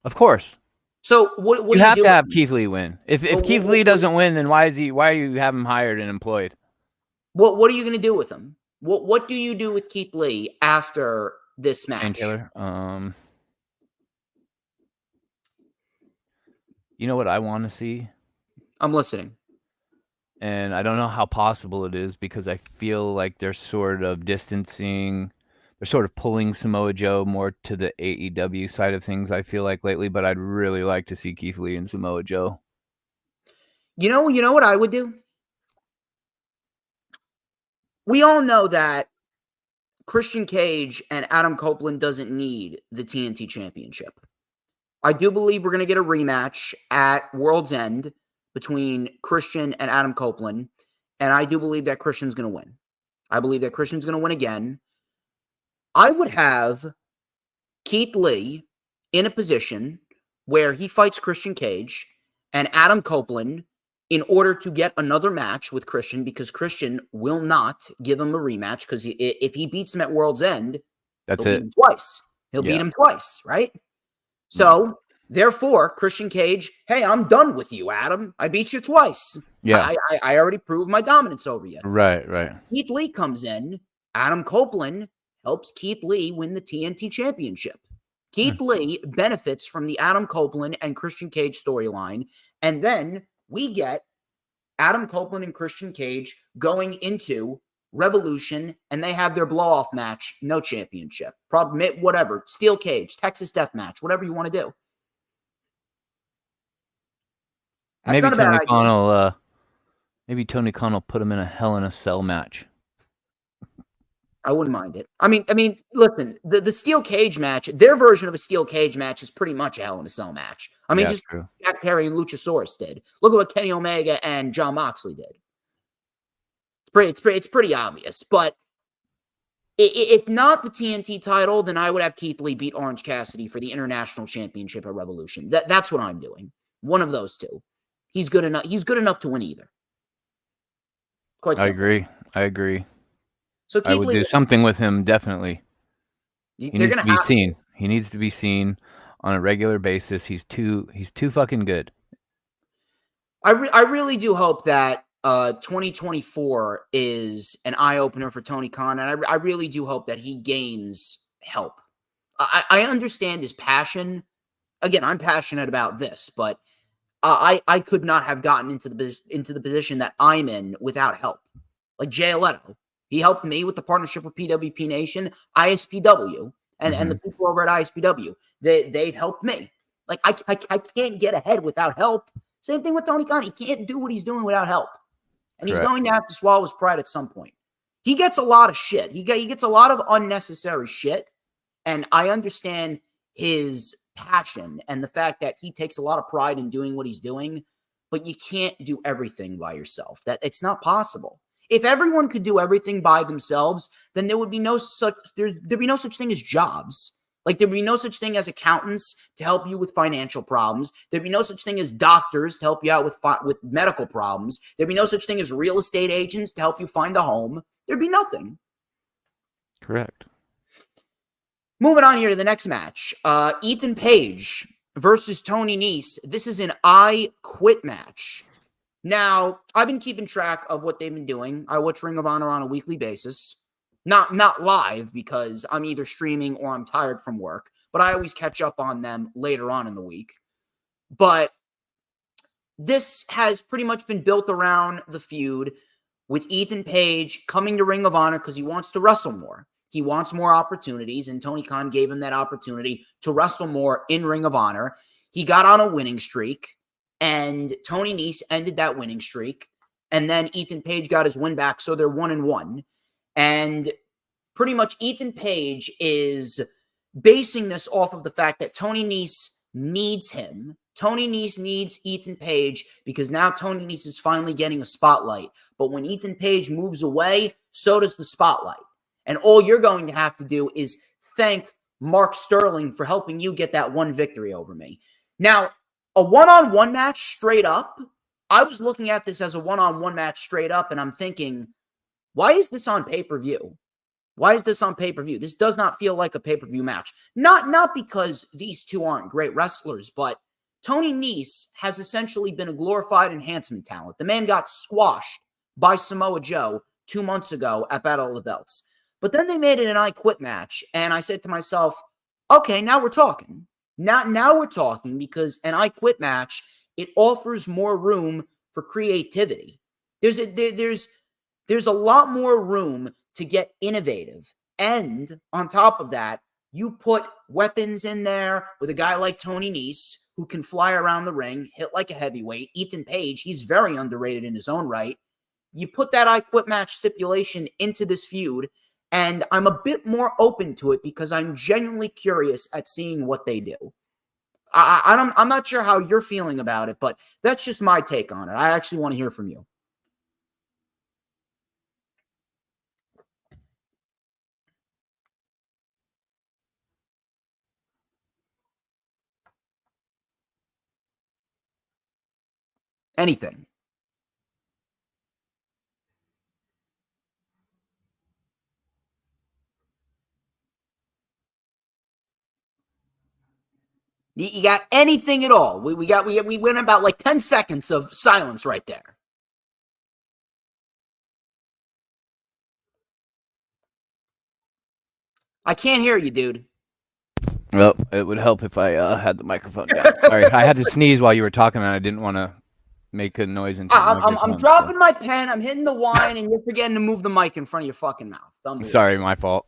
Of course. So what You do have do to have Keith Lee win. If Keith Lee doesn't win, then why are you have him hired and employed? What are you going to do with him? What do you do with Keith Lee after this match? Painkiller. You know what I want to see? I'm listening. And I don't know how possible it is because I feel like they're sort of distancing, they're sort of pulling Samoa Joe more to the AEW side of things, I feel like lately, but I'd really like to see Keith Lee and Samoa Joe. You know what I would do? We all know that Christian Cage and Adam Copeland doesn't need the TNT Championship. I do believe we're going to get a rematch at World's End between Christian and Adam Copeland, and I do believe that Christian's going to win. I believe that Christian's going to win again. I would have Keith Lee in a position where he fights Christian Cage and Adam Copeland in order to get another match with Christian, because Christian will not give him a rematch, because if he beats him at World's End, That's he'll it. beat him twice. He'll beat him twice, right? So, therefore, Christian Cage, hey, I'm done with you, Adam. I beat you twice. Yeah. I already proved my dominance over you. Right. Keith Lee comes in. Adam Copeland helps Keith Lee win the TNT Championship. Keith Lee benefits from the Adam Copeland and Christian Cage storyline. And then we get Adam Copeland and Christian Cage going into Revolution, and they have their blow-off match, no championship. Whatever, steel cage, Texas death match, whatever you want to do. That's Maybe not a bad idea. Tony Khan will put him in a Hell in a Cell match. I wouldn't mind it. I mean, listen, the steel cage match, their version of a steel cage match is pretty much a Hell in a Cell match. I mean, just true. Jack Perry and Luchasaurus did. Look at what Kenny Omega and John Moxley did. It's pretty obvious. But if not the TNT title, then I would have Keith Lee beat Orange Cassidy for the International Championship at Revolution. That's what I'm doing. One of those two. He's good enough. He's good enough to win either. Quite simple. I agree. So I would do something with him, definitely. He needs to be seen. He needs to be seen on a regular basis. He's too fucking good. I really do hope that 2024 is an eye-opener for Tony Khan, and I really do hope that he gains help. I understand his passion. Again, I'm passionate about this, but I could not have gotten into the position that I'm in without help. Like Jay Leto, he helped me with the partnership with PWP Nation, ISPW, and the people over at ISPW. They've helped me. Like I can't get ahead without help. Same thing with Tony Khan. He can't do what he's doing without help, and he's going to have to swallow his pride at some point. He gets a lot of shit. He gets a lot of unnecessary shit, and I understand his passion and the fact that he takes a lot of pride in doing what he's doing, but you can't do everything by yourself. That it's not possible. If everyone could do everything by themselves, then there would be no such there'd be no such thing as jobs. Like there'd be no such thing as accountants to help you with financial problems. There'd be no such thing as doctors to help you out with medical problems. There'd be no such thing as real estate agents to help you find a home. There'd be nothing. Correct. Moving on here to the next match. Ethan Page versus Tony Nese. This is an I Quit match. Now, I've been keeping track of what they've been doing. I watch Ring of Honor on a weekly basis. Not live because I'm either streaming or I'm tired from work. But I always catch up on them later on in the week. But this has pretty much been built around the feud with Ethan Page coming to Ring of Honor because he wants to wrestle more. He wants more opportunities, and Tony Khan gave him that opportunity to wrestle more in Ring of Honor. He got on a winning streak, and Tony Nese ended that winning streak, and then Ethan Page got his win back, so they're 1-1. And pretty much Ethan Page is basing this off of the fact that Tony Nese needs him. Tony Nese needs Ethan Page because now Tony Nese is finally getting a spotlight. But when Ethan Page moves away, so does the spotlight. And all you're going to have to do is thank Mark Sterling for helping you get that one victory over me. Now, a one-on-one match straight up, I was looking at this as a one-on-one match straight up, and I'm thinking, why is this on pay-per-view? Why is this on pay-per-view? This does not feel like a pay-per-view match. Not because these two aren't great wrestlers, but Tony Nese has essentially been a glorified enhancement talent. The man got squashed by Samoa Joe 2 months ago at Battle of the Belts. But then they made it an I Quit match, and I said to myself, okay, now we're talking. Now we're talking because an I Quit match, it offers more room for creativity. There's a lot more room to get innovative. And on top of that, you put weapons in there with a guy like Tony Nese who can fly around the ring, hit like a heavyweight. Ethan Page, he's very underrated in his own right. You put that I Quit match stipulation into this feud, and I'm a bit more open to it because I'm genuinely curious at seeing what they do. I'm not sure how you're feeling about it, but that's just my take on it. I actually want to hear from you. Anything. You got anything at all? We went about like 10 seconds of silence right there. I can't hear you, dude. Well, it would help if I had the microphone down. Sorry, I had to sneeze while you were talking, and I didn't want to make a noise into the microphone. I'm dropping my pen, I'm hitting the wine, and you're forgetting to move the mic in front of your fucking mouth. Sorry, my fault.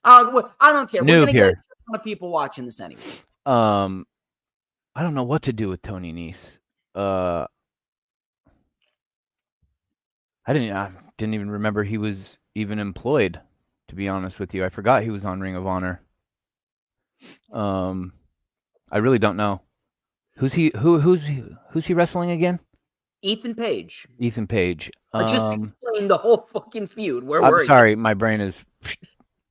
I don't care. Noob We're gonna here. get a ton of people watching this anyway. I don't know what to do with Tony Nese. I didn't even remember he was even employed, to be honest with you. I forgot he was on Ring of Honor. I really don't know. Who's he wrestling again? Ethan Page. Ethan Page. I just explained the whole fucking feud. I'm sorry, my brain is.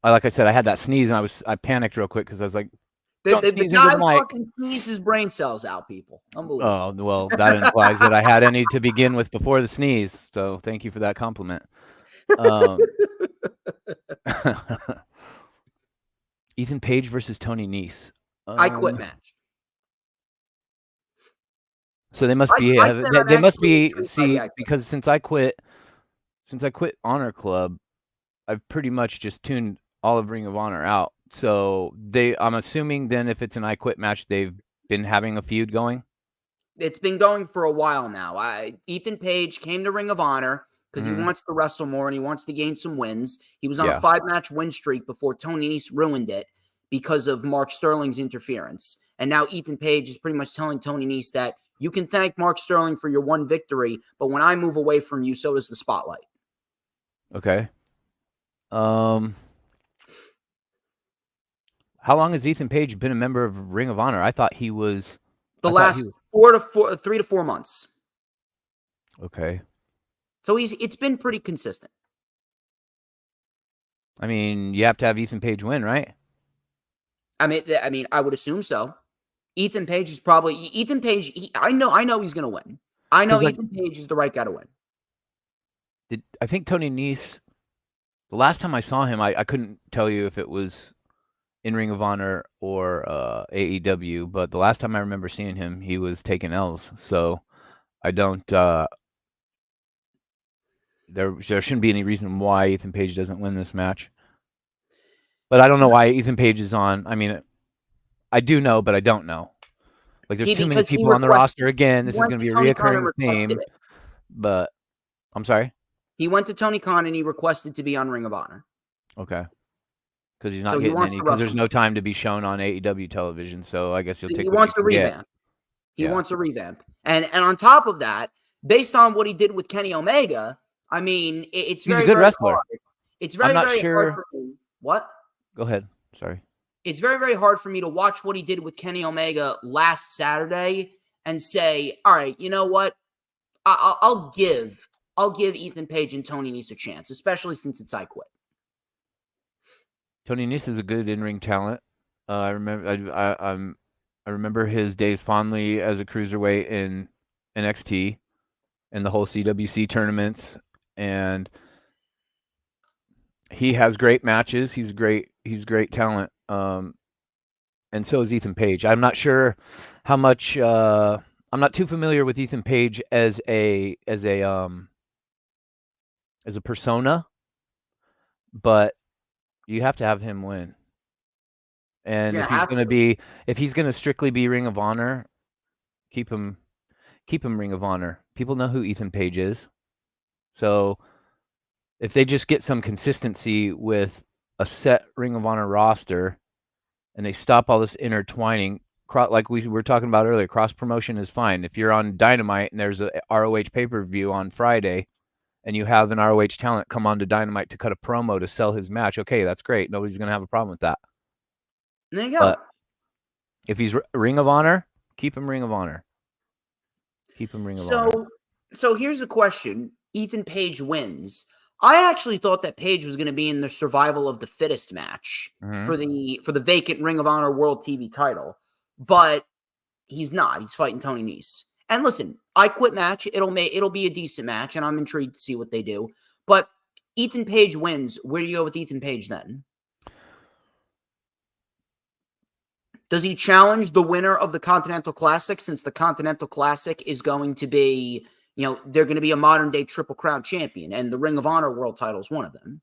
Like I said, I had that sneeze and I panicked real quick because I was like, the guy fucking sneezed his brain cells out, people. Unbelievable. Oh, well, that implies that I had any to begin with before the sneeze. So thank you for that compliment. Ethan Page versus Tony Nese. I Quit match. So they must be I said I'm they must actually be intrigued by the IQuit. because since I quit Honor Club, I've pretty much just tuned all of Ring of Honor out. So I'm assuming then if it's an I Quit match, they've been having a feud going. It's been going for a while now. Ethan Page came to Ring of Honor because he Mhm. wants to wrestle more and he wants to gain some wins. He was on a Yeah. 5-match win streak before Tony Nese ruined it because of Mark Sterling's interference. And now Ethan Page is pretty much telling Tony Nese that you can thank Mark Sterling for your one victory, but when I move away from you, so does the spotlight. Okay. How long has Ethan Page been a member of Ring of Honor? I thought he was. The I thought last he. 3 to 4 months. Okay. So it's been pretty consistent. I mean, you have to have Ethan Page win, right? I mean, I would assume so. Ethan Page is probably Ethan Page. I know he's going to win. I know 'Cause, like, Ethan Page is the right guy to win. I think Tony Nese. The last time I saw him, I couldn't tell you if it was in Ring of Honor or AEW, but the last time I remember seeing him, he was taking L's. So I don't. There shouldn't be any reason why Ethan Page doesn't win this match. But I don't know why Ethan Page is on. I mean, I do know, but I don't know. Like, there's too many Because he people on the requested. roster. Again, He this is went going to to be a Tony Khan and reoccurring requested theme. it. But I'm sorry. He went to Tony Khan and he requested to be on Ring of Honor. Okay. Because he's not So he getting wants any. to Because there's wrestle. no time to be shown on AEW television. So I guess you'll take He what wants you a can get. revamp. He Yeah. wants a revamp. And on top of that, based on what he did with Kenny Omega, I mean, it's He's a very, good very wrestler. hard. It's I'm very, not very sure. hard for me. What? Go ahead. Sorry. It's very, very hard for me to watch what he did with Kenny Omega last Saturday and say, all right, you know what? I'll give Ethan Page and Tony Nese a chance, especially since it's I Quit. Tony Nese is a good in-ring talent. I remember his days fondly as a cruiserweight in NXT and the whole CWC tournaments, and he has great matches. He's great talent. And so is Ethan Page. I'm not sure how much. I'm not too familiar with Ethan Page as a persona, but you have to have him win. And if he's going to strictly be Ring of Honor, keep him Ring of Honor. People know who Ethan Page is. So if they just get some consistency with a set Ring of Honor roster and they stop all this intertwining, like we were talking about earlier, cross promotion is fine. If you're on Dynamite and there's a ROH pay-per-view on Friday and you have an ROH talent come on to Dynamite to cut a promo to sell his match, okay, that's great. Nobody's going to have a problem with that. There you go. But if he's Ring of Honor, keep him Ring of Honor. Keep him Ring of Honor. So here's a question. Ethan Page wins. I actually thought that Page was going to be in the survival of the fittest match for the vacant Ring of Honor World TV title, but he's not. He's fighting Tony Nese. And listen, I Quit match. It'll be a decent match, and I'm intrigued to see what they do. But Ethan Page wins. Where do you go with Ethan Page then? Does he challenge the winner of the Continental Classic, since the Continental Classic is going to be, they're going to be a modern day Triple Crown champion, and the Ring of Honor World title is one of them?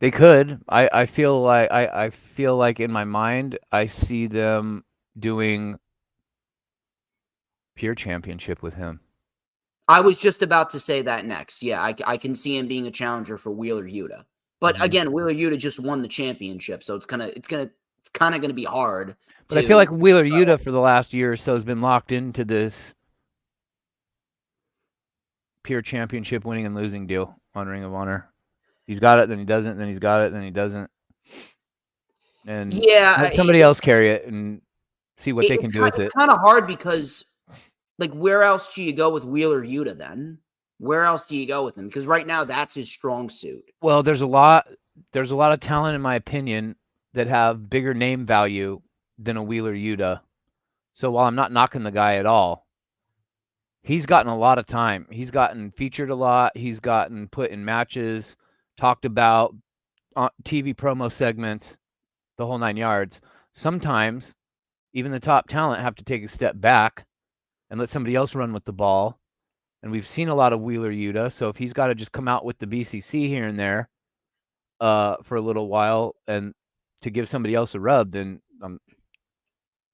They could. I feel like in my mind I see them doing pure championship with him. I was just about to say that next. Yeah, I can see him being a challenger for Wheeler Yuta. But again, Wheeler Yuta just won the championship, so it's kind of gonna be hard. But I feel like Wheeler Yuta for the last year or so has been locked into this pure championship winning and losing deal on Ring of Honor. He's got it, then he doesn't, then he's got it, then he doesn't. And let somebody else carry it and see what they can do with it. It's kind of hard because, like, where else do you go with Wheeler Yuta then? Where else do you go with him? Because right now that's his strong suit. Well, there's a lot of talent, in my opinion, that have bigger name value than a Wheeler Yuta. So while I'm not knocking the guy at all, he's gotten a lot of time. He's gotten featured a lot. He's gotten put in matches, talked about on TV promo segments, the whole 9 yards. Sometimes even the top talent have to take a step back and let somebody else run with the ball. And we've seen a lot of Wheeler Yuta, so if he's got to just come out with the BCC here and there for a little while and to give somebody else a rub, then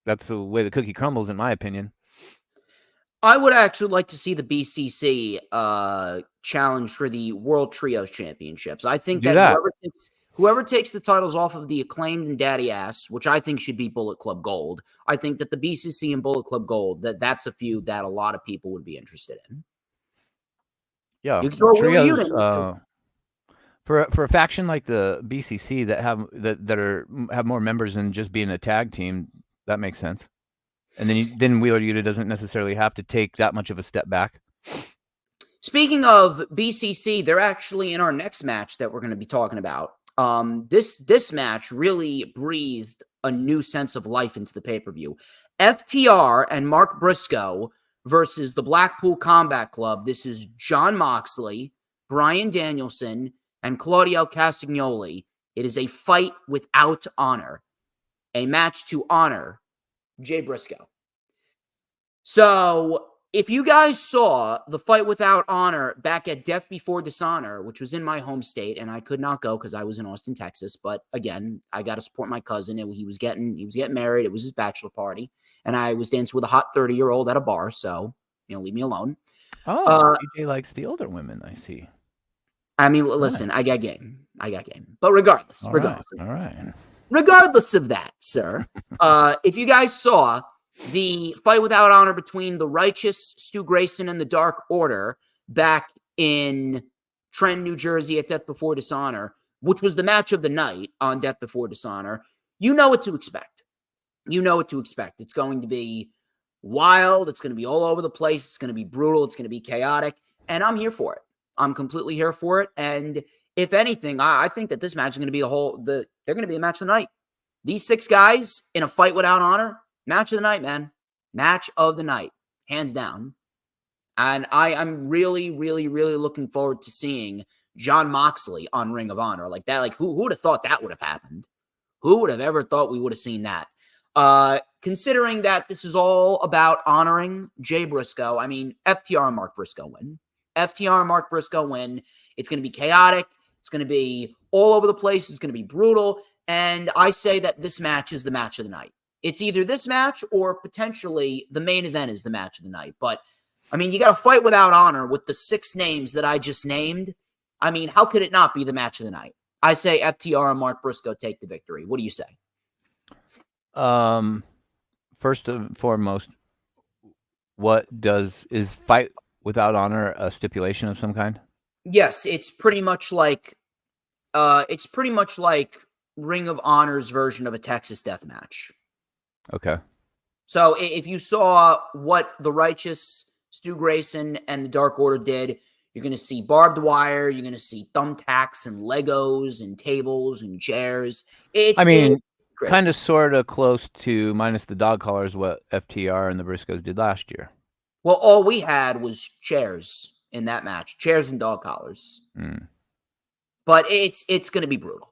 that's the way the cookie crumbles, in my opinion. I would actually like to see the BCC challenge for the World Trios Championships. I think that whoever takes the titles off of the Acclaimed and Daddy Ass, which I think should be Bullet Club Gold, I think that the BCC and Bullet Club Gold, that's a feud that a lot of people would be interested in. Yeah, you can throw trios for a faction like the BCC that have more members than just being a tag team. That makes sense. And then Wheeler Yuta doesn't necessarily have to take that much of a step back. Speaking of BCC, they're actually in our next match that we're going to be talking about. This match really breathed a new sense of life into the pay-per-view. FTR and Mark Briscoe versus the Blackpool Combat Club. This is Jon Moxley, Bryan Danielson, and Claudio Castagnoli. It is a fight without honor. A match to honor Jay Briscoe. So, if you guys saw the fight without honor back at Death Before Dishonor, which was in my home state, and I could not go because I was in Austin, Texas. But again, I got to support my cousin. He was getting married. It was his bachelor party, and I was dancing with a hot 30-year-old at a bar. So, leave me alone. Oh, DJ likes the older women, I see. I mean, listen, I got game. But regardless. All right. Regardless of that, sir, if you guys saw the fight without honor between the Righteous, Stu Grayson, and the Dark Order back in Trenton, New Jersey at Death Before Dishonor, which was the match of the night on Death Before Dishonor, you know what to expect. It's going to be wild. It's going to be all over the place. It's going to be brutal. It's going to be chaotic. And I'm here for it. I'm completely here for it. And if anything, I think that this match is going to be they're going to be a match of the night. These 6 guys in a fight without honor, match of the night, man. Match of the night, hands down. And I'm really, really, really looking forward to seeing Jon Moxley on Ring of Honor like that. Like, who would have thought that would have happened? Who would have ever thought we would have seen that? Considering that this is all about honoring Jay Briscoe, I mean, FTR and Mark Briscoe win. It's going to be chaotic. It's going to be all over the place. It's going to be brutal. And I say that this match is the match of the night. It's either this match or potentially the main event is the match of the night. But, I mean, you got to fight without honor with the 6 names that I just named. I mean, how could it not be the match of the night? I say FTR and Mark Briscoe take the victory. What do you say? First and foremost, is fight without honor a stipulation of some kind? Yes, it's pretty much like Ring of Honor's version of a Texas death match. Okay. So if you saw what the Righteous, Stu Grayson, and the Dark Order did, you're going to see barbed wire, you're going to see thumbtacks and Legos and tables and chairs. Kind of sort of close to, minus the dog collars, what FTR and the Briscoes did last year. Well, all we had was chairs in that match. Chairs and dog collars. But it's going to be brutal.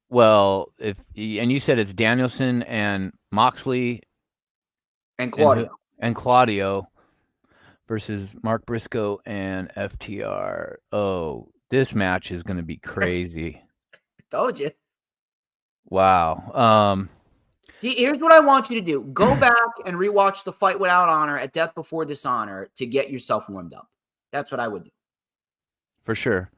Well, you said it's Danielson and Moxley and Claudio versus Mark Briscoe and FTR. Oh, this match is going to be crazy. I told you. Wow. Here's what I want you to do. Go back and rewatch the Fight Without Honor at Death Before Dishonor to get yourself warmed up. That's what I would do. For sure.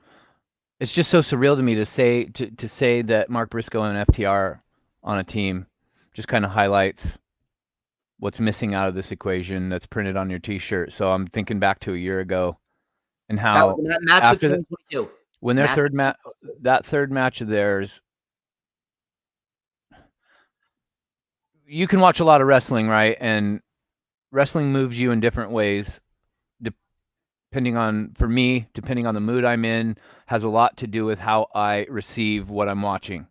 It's just so surreal to me to say that Mark Briscoe and FTR on a team just kind of highlights what's missing out of this equation that's printed on your T-shirt. So I'm thinking back to a year ago and how that match after of 2022, when their third match of theirs, you can watch a lot of wrestling, right? And wrestling moves you in different ways. Depending on the mood I'm in, has a lot to do with how I receive what I'm watching.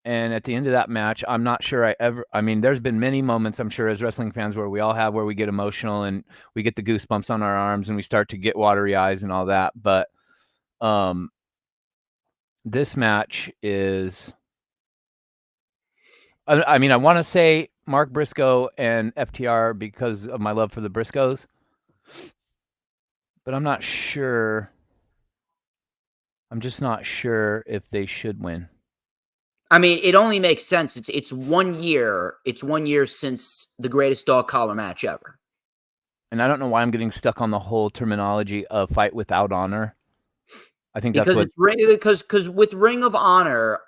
And at the end of that match, I'm not sure there's been many moments, I'm sure, as wrestling fans where we get emotional and we get the goosebumps on our arms and we start to get watery eyes and all that. But this match is I mean, I want to say Mark Briscoe and FTR because of my love for the Briscoes, but I'm not sure. I'm just not sure if they should win. I mean, it only makes sense. It's 1 year. It's 1 year since the greatest dog collar match ever. And I don't know why I'm getting stuck on the whole terminology of fight without honor. I think that's Because what because with Ring of Honor,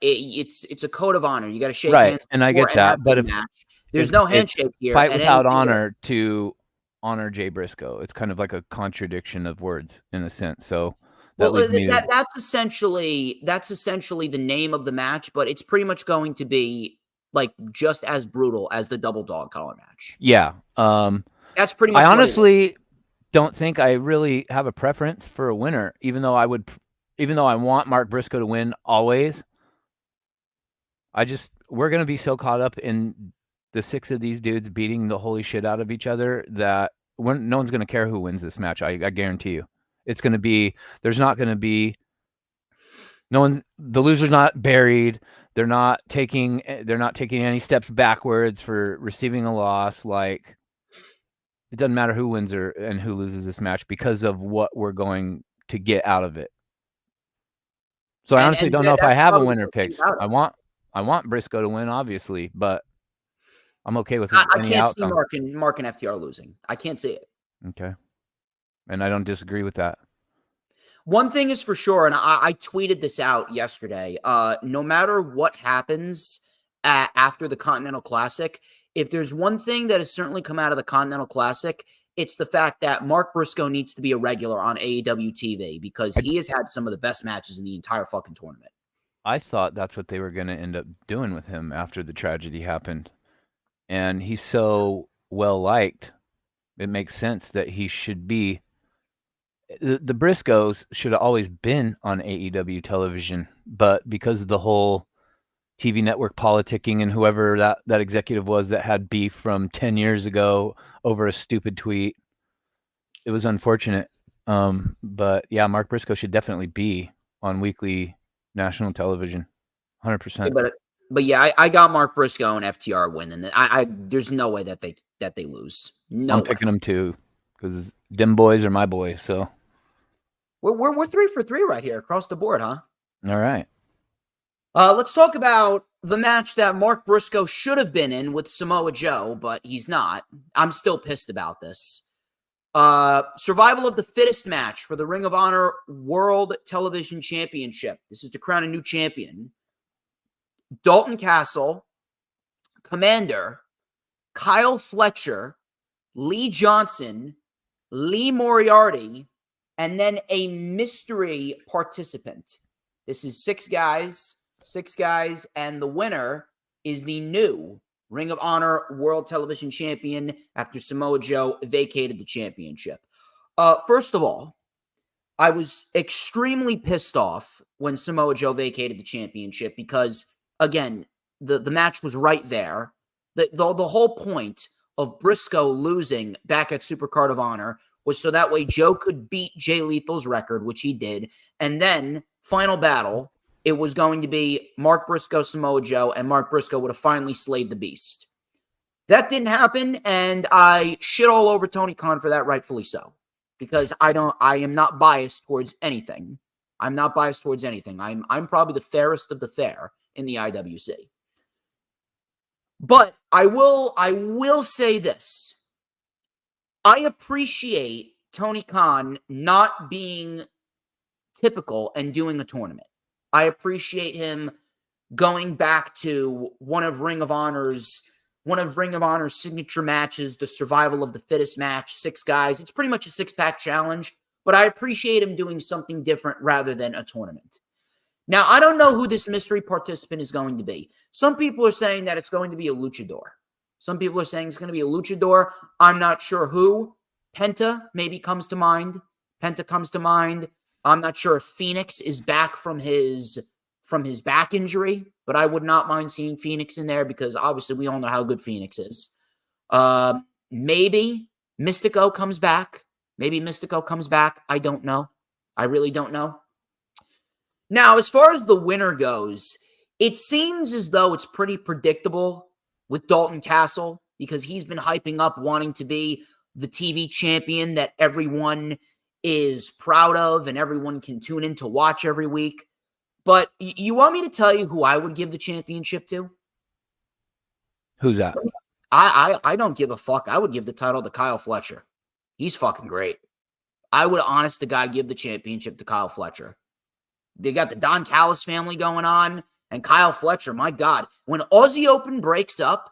it's a code of honor. You got to shake right, hands and I before get and that. after But the if match. There's no handshake it's here. fight and without anything honor to honor Jay Briscoe, it's kind of like a contradiction of words in a sense. So that Well, leads me to that's essentially the name of the match, but it's pretty much going to be like just as brutal as the double dog collar match. yeah. That's pretty I much what it is. honestly don't think I really have a preference for a winner, even though I want Mark Briscoe to win always. We're gonna be so caught up in the 6 of these dudes beating the holy shit out of each other that no one's gonna care who wins this match. I guarantee you. It's gonna be there's not gonna be no one. The loser's not buried. They're not taking any steps backwards for receiving a loss. Like it doesn't matter who wins and who loses this match because of what we're going to get out of it. So I honestly don't know if I That's have a probably the winner best thing picked. about it. I want Briscoe to win, obviously, but I'm okay with I any can't see outcome. Mark and FTR losing. I can't see it. Okay, and I don't disagree with that. One thing is for sure, and I tweeted this out yesterday. No matter what happens after the Continental Classic, if there's one thing that has certainly come out of the Continental Classic, it's the fact that Mark Briscoe needs to be a regular on AEW TV because he has had some of the best matches in the entire fucking tournament. I thought that's what they were going to end up doing with him after the tragedy happened, and he's so well liked. It makes sense that he should be. The Briscoes should have always been on AEW television, but because of the whole TV network politicking and whoever that executive was that had beef from 10 years ago over a stupid tweet, it was unfortunate. But yeah, Mark Briscoe should definitely be on weekly national television, 100%. But yeah, I got Mark Briscoe and FTR winning. I there's no way that they lose. No I'm way. picking them too because them boys are my boys. So We're 3 for 3 right here across the board, huh? all right. Let's talk about the match that Mark Briscoe should have been in with Samoa Joe, but he's not. I'm still pissed about this. Survival of the Fittest match for the Ring of Honor World Television Championship. This is to crown a new champion. Dalton Castle, Commander, Kyle Fletcher, Lee Johnson, Lee Moriarty, and then a mystery participant. This is 6 guys, and the winner is the new Ring of Honor World Television Champion after Samoa Joe vacated the championship. First of all, I was extremely pissed off when Samoa Joe vacated the championship because, again, the match was right there. The whole point of Briscoe losing back at Supercard of Honor was so that way Joe could beat Jay Lethal's record, which he did, and then final battle, it was going to be Mark Briscoe, Samoa Joe, and Mark Briscoe would have finally slayed the beast. That didn't happen, and I shit all over Tony Khan for that, rightfully so, because I am not biased towards anything. I'm not biased towards anything. I'm probably the fairest of the fair in the IWC. But I will say this. I appreciate Tony Khan not being typical and doing a tournament. I appreciate him going back to one of Ring of Honor's signature matches, the Survival of the Fittest match, 6 guys. It's pretty much a 6-pack challenge, but I appreciate him doing something different rather than a tournament. Now, I don't know who this mystery participant is going to be. Some people are saying that it's going to be a luchador. Some people are saying it's going to be a luchador. I'm not sure who. Penta maybe comes to mind. I'm not sure if Phoenix is back from his back injury, but I would not mind seeing Phoenix in there because obviously we all know how good Phoenix is. Maybe Mystico comes back. I don't know. I really don't know. Now, as far as the winner goes, It seems as though it's pretty predictable with Dalton Castle because he's been hyping up wanting to be the TV champion that everyone is proud of and everyone can tune in to watch every week. But you want me to tell you who I would give the championship to? Who's that? I don't give a fuck. I would give the title to Kyle Fletcher. He's fucking great. I would, honest to God, give the championship to Kyle Fletcher. They got the Don Callis family going on, and Kyle Fletcher, my God. When Aussie Open breaks up,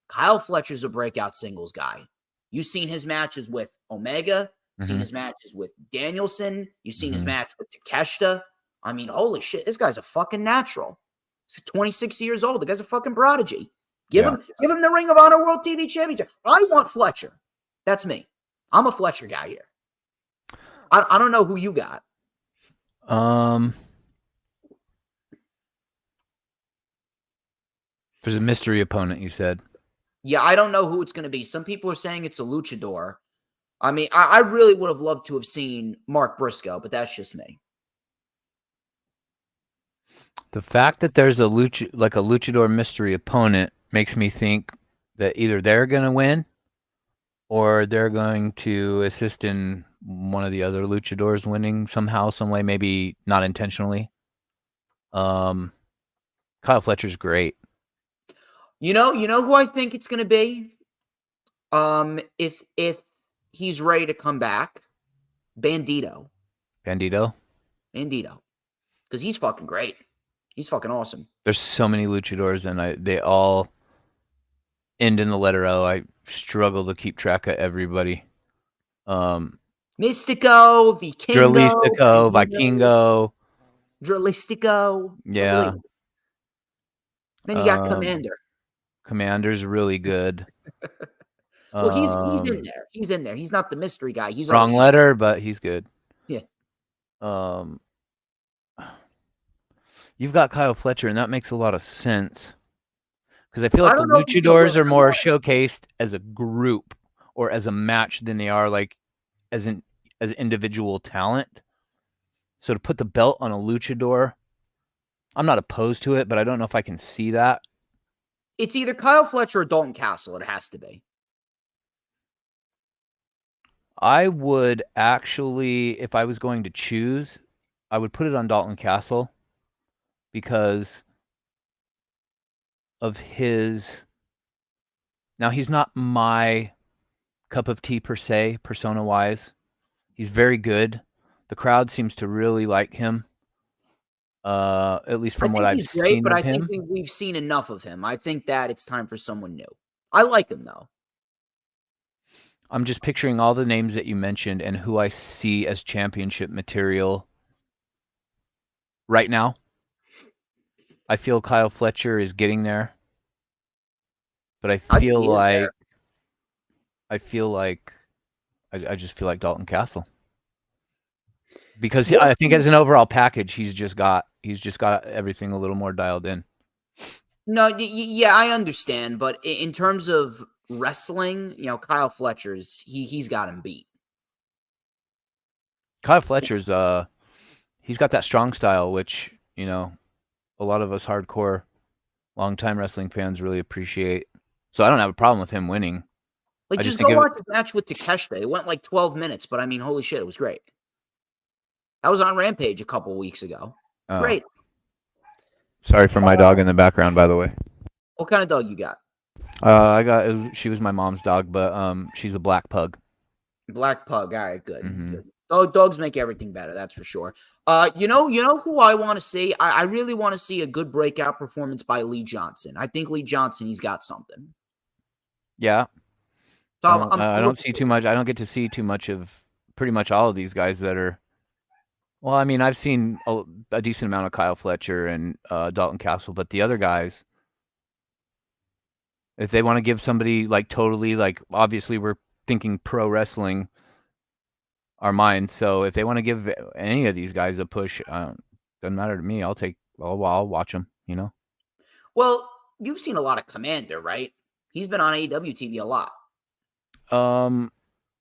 Kyle Fletcher's a breakout singles guy. You've seen his matches with Omega. You've seen his matches with Danielson. You've seen his match with Takeshita. I mean, holy shit, this guy's a fucking natural. He's 26 years old. The guy's a fucking prodigy. Give him the Ring of Honor World TV Championship. I want Fletcher. That's me. I'm a Fletcher guy here. I don't know who you got. There's a mystery opponent, you said. Yeah, I don't know who it's going to be. Some people are saying it's a luchador. I mean, I really would have loved to have seen Mark Briscoe, but that's just me. The fact that there's a luchador mystery opponent makes me think that either they're going to win or they're going to assist in one of the other luchadors winning somehow, some way, maybe not intentionally. Kyle Fletcher's great. You know who I think it's going to be? If he's ready to come back, Bandito. Bandito? Bandito. Because he's fucking great. He's fucking awesome. There's so many luchadors, and they all end in the letter O. I struggle to keep track of everybody. Mystico, Dralistico, Vikingo. Dralistico. Yeah. Then you got Commander. Commander's really good. Well, he's in there. He's in there. He's not the mystery guy. He's wrong letter, but he's good. Yeah. You've got Kyle Fletcher, and that makes a lot of sense. Because I feel like the luchadors are more showcased as a group or as a match than they are like as individual talent. So to put the belt on a luchador, I'm not opposed to it, but I don't know if I can see that. It's either Kyle Fletcher or Dalton Castle. It has to be. I would actually, if I was going to choose, I would put it on Dalton Castle because of his... Now, he's not my cup of tea per se, persona-wise. He's very good. The crowd seems to really like him. At least from what I've seen of him. But I think we've seen enough of him. I think that it's time for someone new. I like him, though. I'm just picturing all the names that you mentioned and who I see as championship material right now. I feel Kyle Fletcher is getting there. But I feel like I just feel like Dalton Castle. Because I think as an overall package, he's just got everything a little more dialed in. No, yeah, I understand, but in terms of wrestling, Kyle Fletcher's he's got him beat. Kyle Fletcher's he's got that strong style, which a lot of us hardcore, longtime wrestling fans really appreciate. So I don't have a problem with him winning. Like, just go watch his match with Takeshita. It went like 12 minutes, but I mean, holy shit, it was great. That was on Rampage a couple of weeks ago. Oh. Great. Sorry for my dog in the background, by the way. What kind of dog you got? She was my mom's dog, but she's a black pug. Black pug. All right, good. Good. Dogs make everything better, that's for sure. You know who I want to see? I really want to see a good breakout performance by Lee Johnson. I think Lee Johnson, he's got something. Yeah. So I don't see too much. I don't get to see too much of pretty much all of these guys that are. Well, I mean, I've seen a decent amount of Kyle Fletcher and Dalton Castle, but the other guys, if they want to give somebody like totally, like, obviously we're thinking pro wrestling our mind, so if they want to give any of these guys a push, doesn't matter to me. I'll watch them, Well, you've seen a lot of Commander, right? He's been on AEW TV a lot.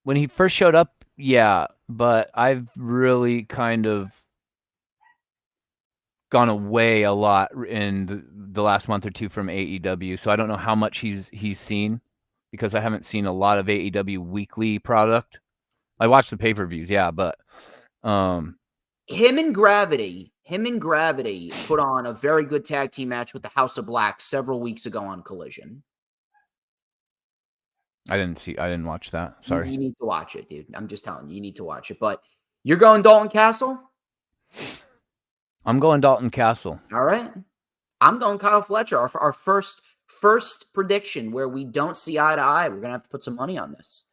When he first showed up, yeah, but I've really kind of gone away a lot in the last month or two from AEW, so I don't know how much he's seen, because I haven't seen a lot of AEW weekly product. I watch the pay-per-views, yeah, but him and Gravity put on a very good tag team match with the House of Black several weeks ago on Collision. I didn't watch that. Sorry. You need to watch it, dude. I'm just telling you, you need to watch it. But you're going Dalton Castle? I'm going Dalton Castle. All right. I'm going Kyle Fletcher. Our first prediction where we don't see eye to eye. We're going to have to put some money on this.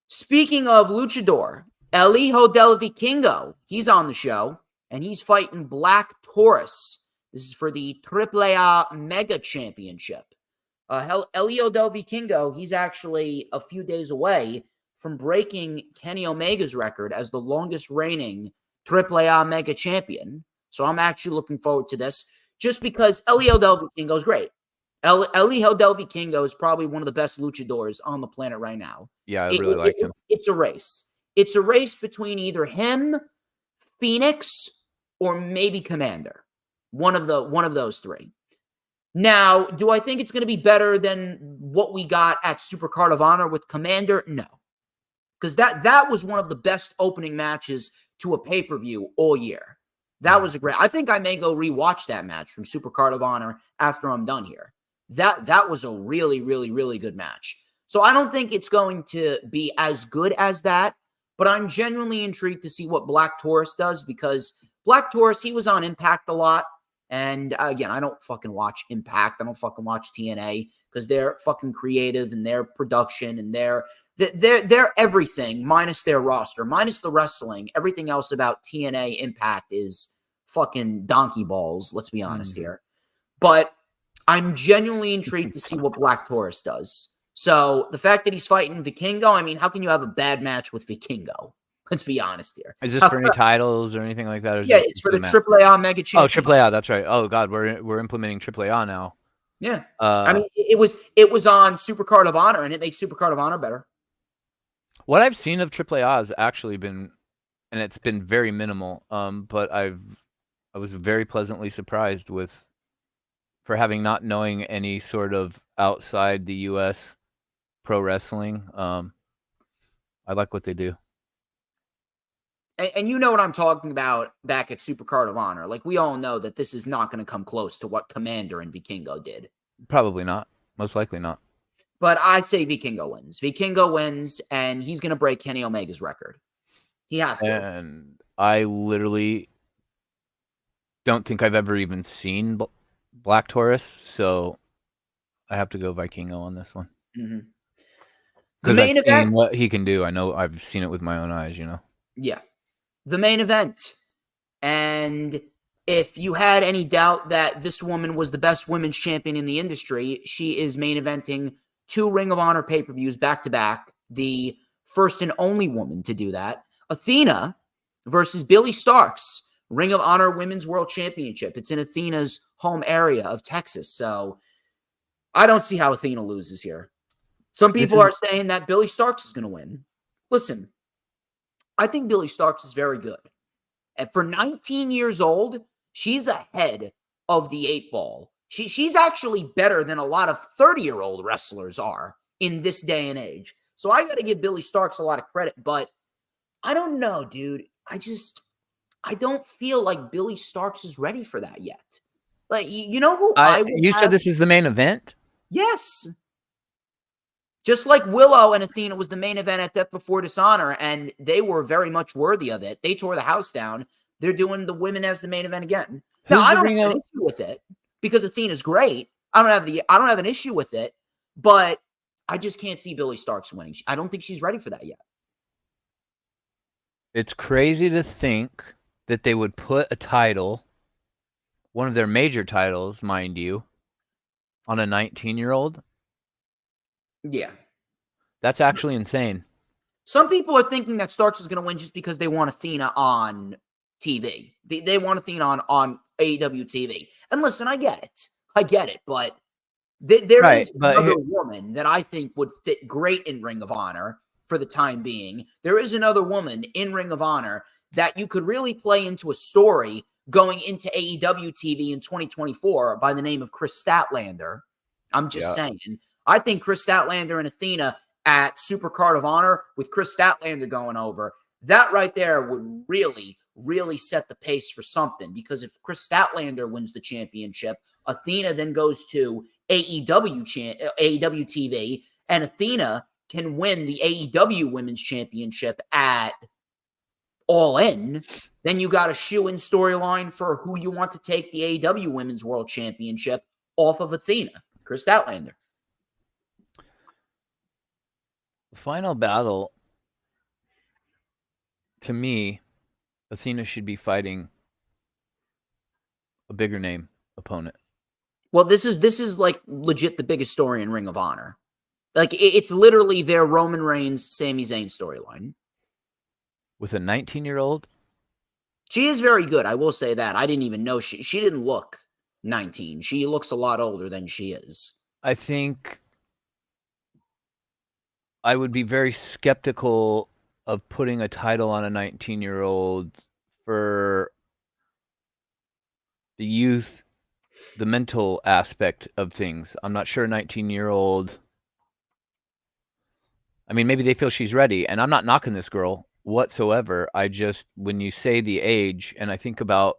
Speaking of Luchador, El Hijo del Vikingo, he's on the show, and he's fighting Black Taurus. This is for the AAA Mega Championship. El Hijo del Vikingo, he's actually a few days away from breaking Kenny Omega's record as the longest reigning AAA Mega Champion. So I'm actually looking forward to this, just because El Hijo del Vikingo is great. El Hijo del Vikingo is probably one of the best luchadors on the planet right now. Yeah, I really like him. It's a race. It's a race between either him, Phoenix, or maybe Commander. One of those three. Now, do I think it's going to be better than what we got at Super Card of Honor with Commander? No. Because that was one of the best opening matches to a pay-per-view all year. That was a great. I think I may go rewatch that match from Super Card of Honor after I'm done here. That was a really, really, really good match. So I don't think it's going to be as good as that, but I'm genuinely intrigued to see what Black Taurus does, because Black Taurus, he was on Impact a lot. And again, I don't fucking watch Impact. I don't fucking watch TNA, because they're fucking creative and their production and they're everything minus their roster, minus the wrestling. Everything else about TNA Impact is fucking donkey balls. Let's be honest here. But I'm genuinely intrigued to see what Black Taurus does. So the fact that he's fighting Vikingo, I mean, how can you have a bad match with Vikingo? Let's be honest here. Is this for any titles or anything like that? Or yeah, it's for the AAA Mega Championship. Oh, AAA, that's right. Oh God, we're implementing AAA now. Yeah, I mean, it was on Super Card of Honor, and it makes Super Card of Honor better. What I've seen of AAA has actually been, and it's been very minimal. But I was very pleasantly surprised for having not knowing any sort of outside the U.S. pro wrestling. I like what they do. And you know what I'm talking about back at Super Card of Honor. Like, we all know that this is not going to come close to what Commander and Vikingo did. Probably not. Most likely not. But I say Vikingo wins. Vikingo wins, and he's going to break Kenny Omega's record. He has to. And I literally don't think I've ever even seen Black Taurus, so I have to go Vikingo on this one. Mm-hmm. Because I've seen what he can do. I know I've seen it with my own eyes, you know? Yeah. The main event. And if you had any doubt that this woman was the best women's champion in the industry, she is main eventing 2 Ring of Honor pay-per-views back-to-back. The first and only woman to do that. Athena versus Billie Starkz. Ring of Honor Women's World Championship. It's in Athena's home area of Texas. So I don't see how Athena loses here. Some people are saying that Billie Starkz is going to win. Listen, I think Billie Starkz is very good. And for 19 years old, she's ahead of the 8 ball. She's actually better than a lot of 30-year-old wrestlers are in this day and age. So I got to give Billie Starkz a lot of credit, but I don't know, dude. I don't feel like Billie Starkz is ready for that yet. Like, you know who you said this is the main event? Yes. Just like Willow and Athena was the main event at Death Before Dishonor, and they were very much worthy of it. They tore the house down. They're doing the women as the main event again. Now, I don't have an issue with it because Athena's great. I don't have an issue with it, but I just can't see Billie Starkz winning. I don't think she's ready for that yet. It's crazy to think that they would put a title, one of their major titles, mind you, on a 19-year-old. Yeah. That's actually insane. Some people are thinking that Starkz is going to win just because they want Athena on TV. They want Athena on AEW TV. And listen, I get it. But there is another woman that I think would fit great in Ring of Honor for the time being. There is another woman in Ring of Honor that you could really play into a story going into AEW TV in 2024 by the name of Chris Statlander. I'm just saying. I think Chris Statlander and Athena at Supercard of Honor with Chris Statlander going over, that right there would really, really set the pace for something. Because if Chris Statlander wins the championship, Athena then goes to AEW TV, and Athena can win the AEW Women's Championship at All In. Then you got a shoe-in storyline for who you want to take the AEW Women's World Championship off of Athena, Chris Statlander. The final battle, to me, Athena should be fighting a bigger name opponent. Well, this is like legit the biggest story in Ring of Honor. Like, it's literally their Roman Reigns, Sami Zayn storyline. With a 19-year-old? She is very good, I will say that. I didn't even know she didn't look 19. She looks a lot older than she is. I think I would be very skeptical of putting a title on a 19-year-old for the youth, the mental aspect of things. I'm not sure a 19-year-old... I mean, maybe they feel she's ready, and I'm not knocking this girl whatsoever. I just, when you say the age, and I think about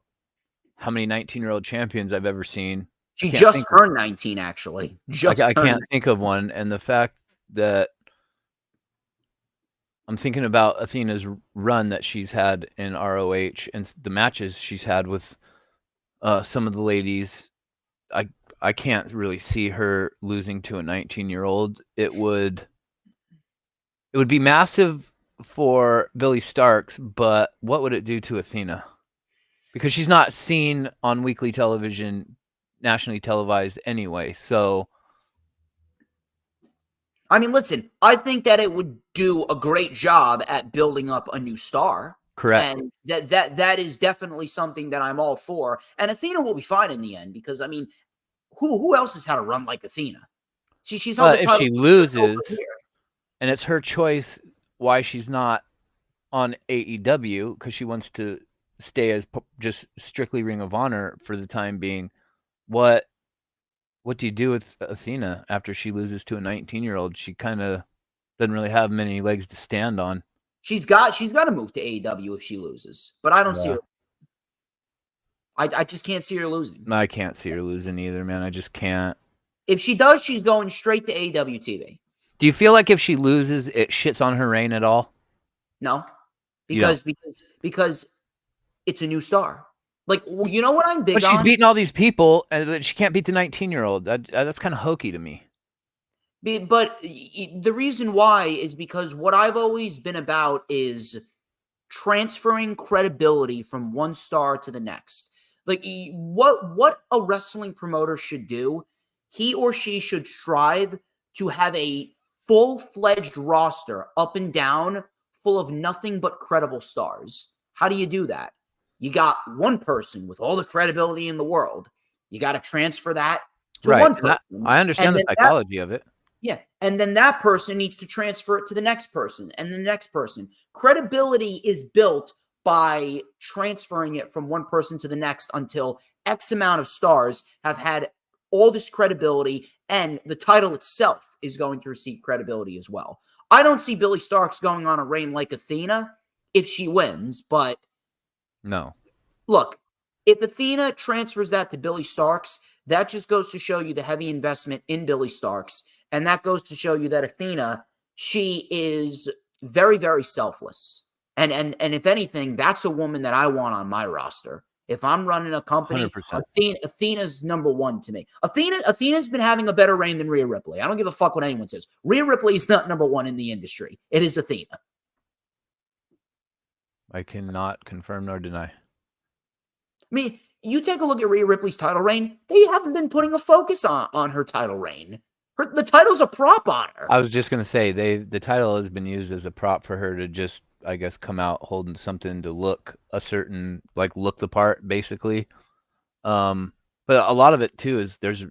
how many 19-year-old champions I've ever seen. She just turned 19, actually. I can't think of one, and the fact that I'm thinking about Athena's run that she's had in ROH and the matches she's had with some of the ladies, I can't really see her losing to a 19-year-old. It would be massive for Billy Starks, but what would it do to Athena? Because she's not seen on weekly television, nationally televised anyway. So, I mean, listen, I think that it would do a great job at building up a new star. Correct. And that is definitely something that I'm all for. And Athena will be fine in the end because, I mean, who else has had a run like Athena? She's held the title. If she loses, and it's her choice why she's not on AEW, because she wants to stay as just strictly Ring of Honor for the time being. What do you do with Athena after she loses to a 19-year-old? She kind of doesn't really have many legs to stand on. She's got to move to AEW if she loses, but I don't see her. I just can't see her losing. I can't see her losing either, man. I just can't. If she does, she's going straight to AEW TV. Do you feel like if she loses, it shits on her reign at all? No, because it's a new star. Like, well, you know what I'm big on? But she's beating all these people, and she can't beat the 19-year-old. That's kind of hokey to me. But the reason why is because what I've always been about is transferring credibility from one star to the next. Like, what a wrestling promoter should do, he or she should strive to have a full-fledged roster up and down full of nothing but credible stars. How do you do that? You got one person with all the credibility in the world. You got to transfer that to one person. I understand the psychology of it. Yeah. And then that person needs to transfer it to the next person and the next person. Credibility is built by transferring it from one person to the next until X amount of stars have had all this credibility, and the title itself is going to receive credibility as well. I don't see Billy Starks going on a reign like Athena if she wins, but no. Look, if Athena transfers that to Billy Starks, that just goes to show you the heavy investment in Billy Starks, and that goes to show you that Athena, she is very, very selfless. And if anything, that's a woman that I want on my roster. If I'm running a company, 100%. Athena's number one to me. Athena's been having a better reign than Rhea Ripley. I don't give a fuck what anyone says. Rhea Ripley is not number one in the industry. It is Athena. I cannot confirm nor deny. I mean, you take a look at Rhea Ripley's title reign. They haven't been putting a focus on her title reign. The title's a prop on her. I was just going to say, the title has been used as a prop for her to just, I guess, come out holding something to look a certain, like, look the part, basically. But a lot of it, too, is there's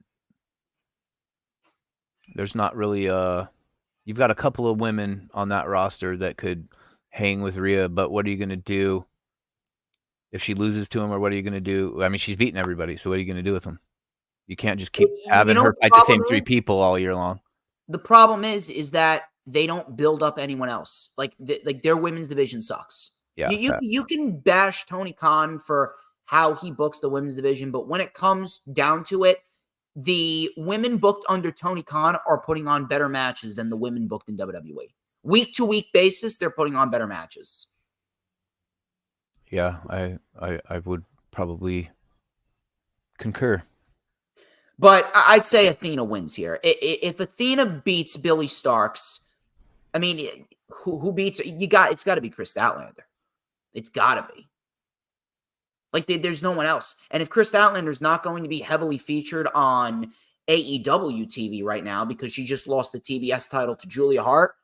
not really you've got a couple of women on that roster that could hang with Rhea, but what are you going to do If she loses to him, or what are you going to do? I mean, she's beating everybody, so what are you going to do with him? You can't just keep having her fight the same 3 people all year long. The problem is that they don't build up anyone else. Like their women's division sucks. Yeah, you can bash Tony Khan for how he books the women's division, but when it comes down to it, the women booked under Tony Khan are putting on better matches than the women booked in WWE. Week to week basis, they're putting on better matches. Yeah, I would probably concur. But I'd say Athena wins here. If Athena beats Billy Starks, I mean, who beats her? It's got to be Chris Statlander. It's got to be. Like, there's no one else. And if Chris Statlander is not going to be heavily featured on AEW TV right now because she just lost the TBS title to Julia Hart,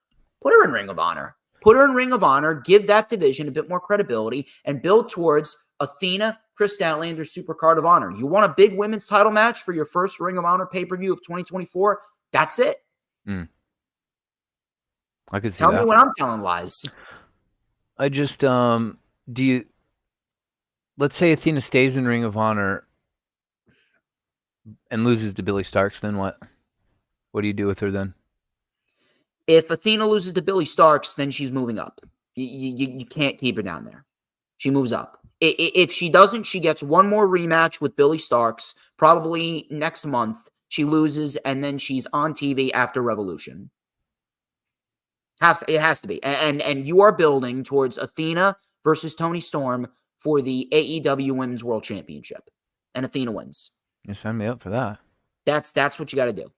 put her in Ring of Honor. Put her in Ring of Honor, give that division a bit more credibility, and build towards Athena, Chris Statlander, Supercard of Honor. You want a big women's title match for your first Ring of Honor pay-per-view of 2024? That's it. I could see Tell that. me when I'm telling lies. I just let's say Athena stays in Ring of Honor and loses to Billy Starks, then what? What do you do with her then? If Athena loses to Billy Starks, then she's moving up. You can't keep her down there. She moves up. If she doesn't, she gets one more rematch with Billy Starks, probably next month. She loses, and then she's on TV after Revolution. It has to be. And you are building towards Athena versus Toni Storm for the AEW Women's World Championship. And Athena wins. You sign me up for that. That's what you got to do.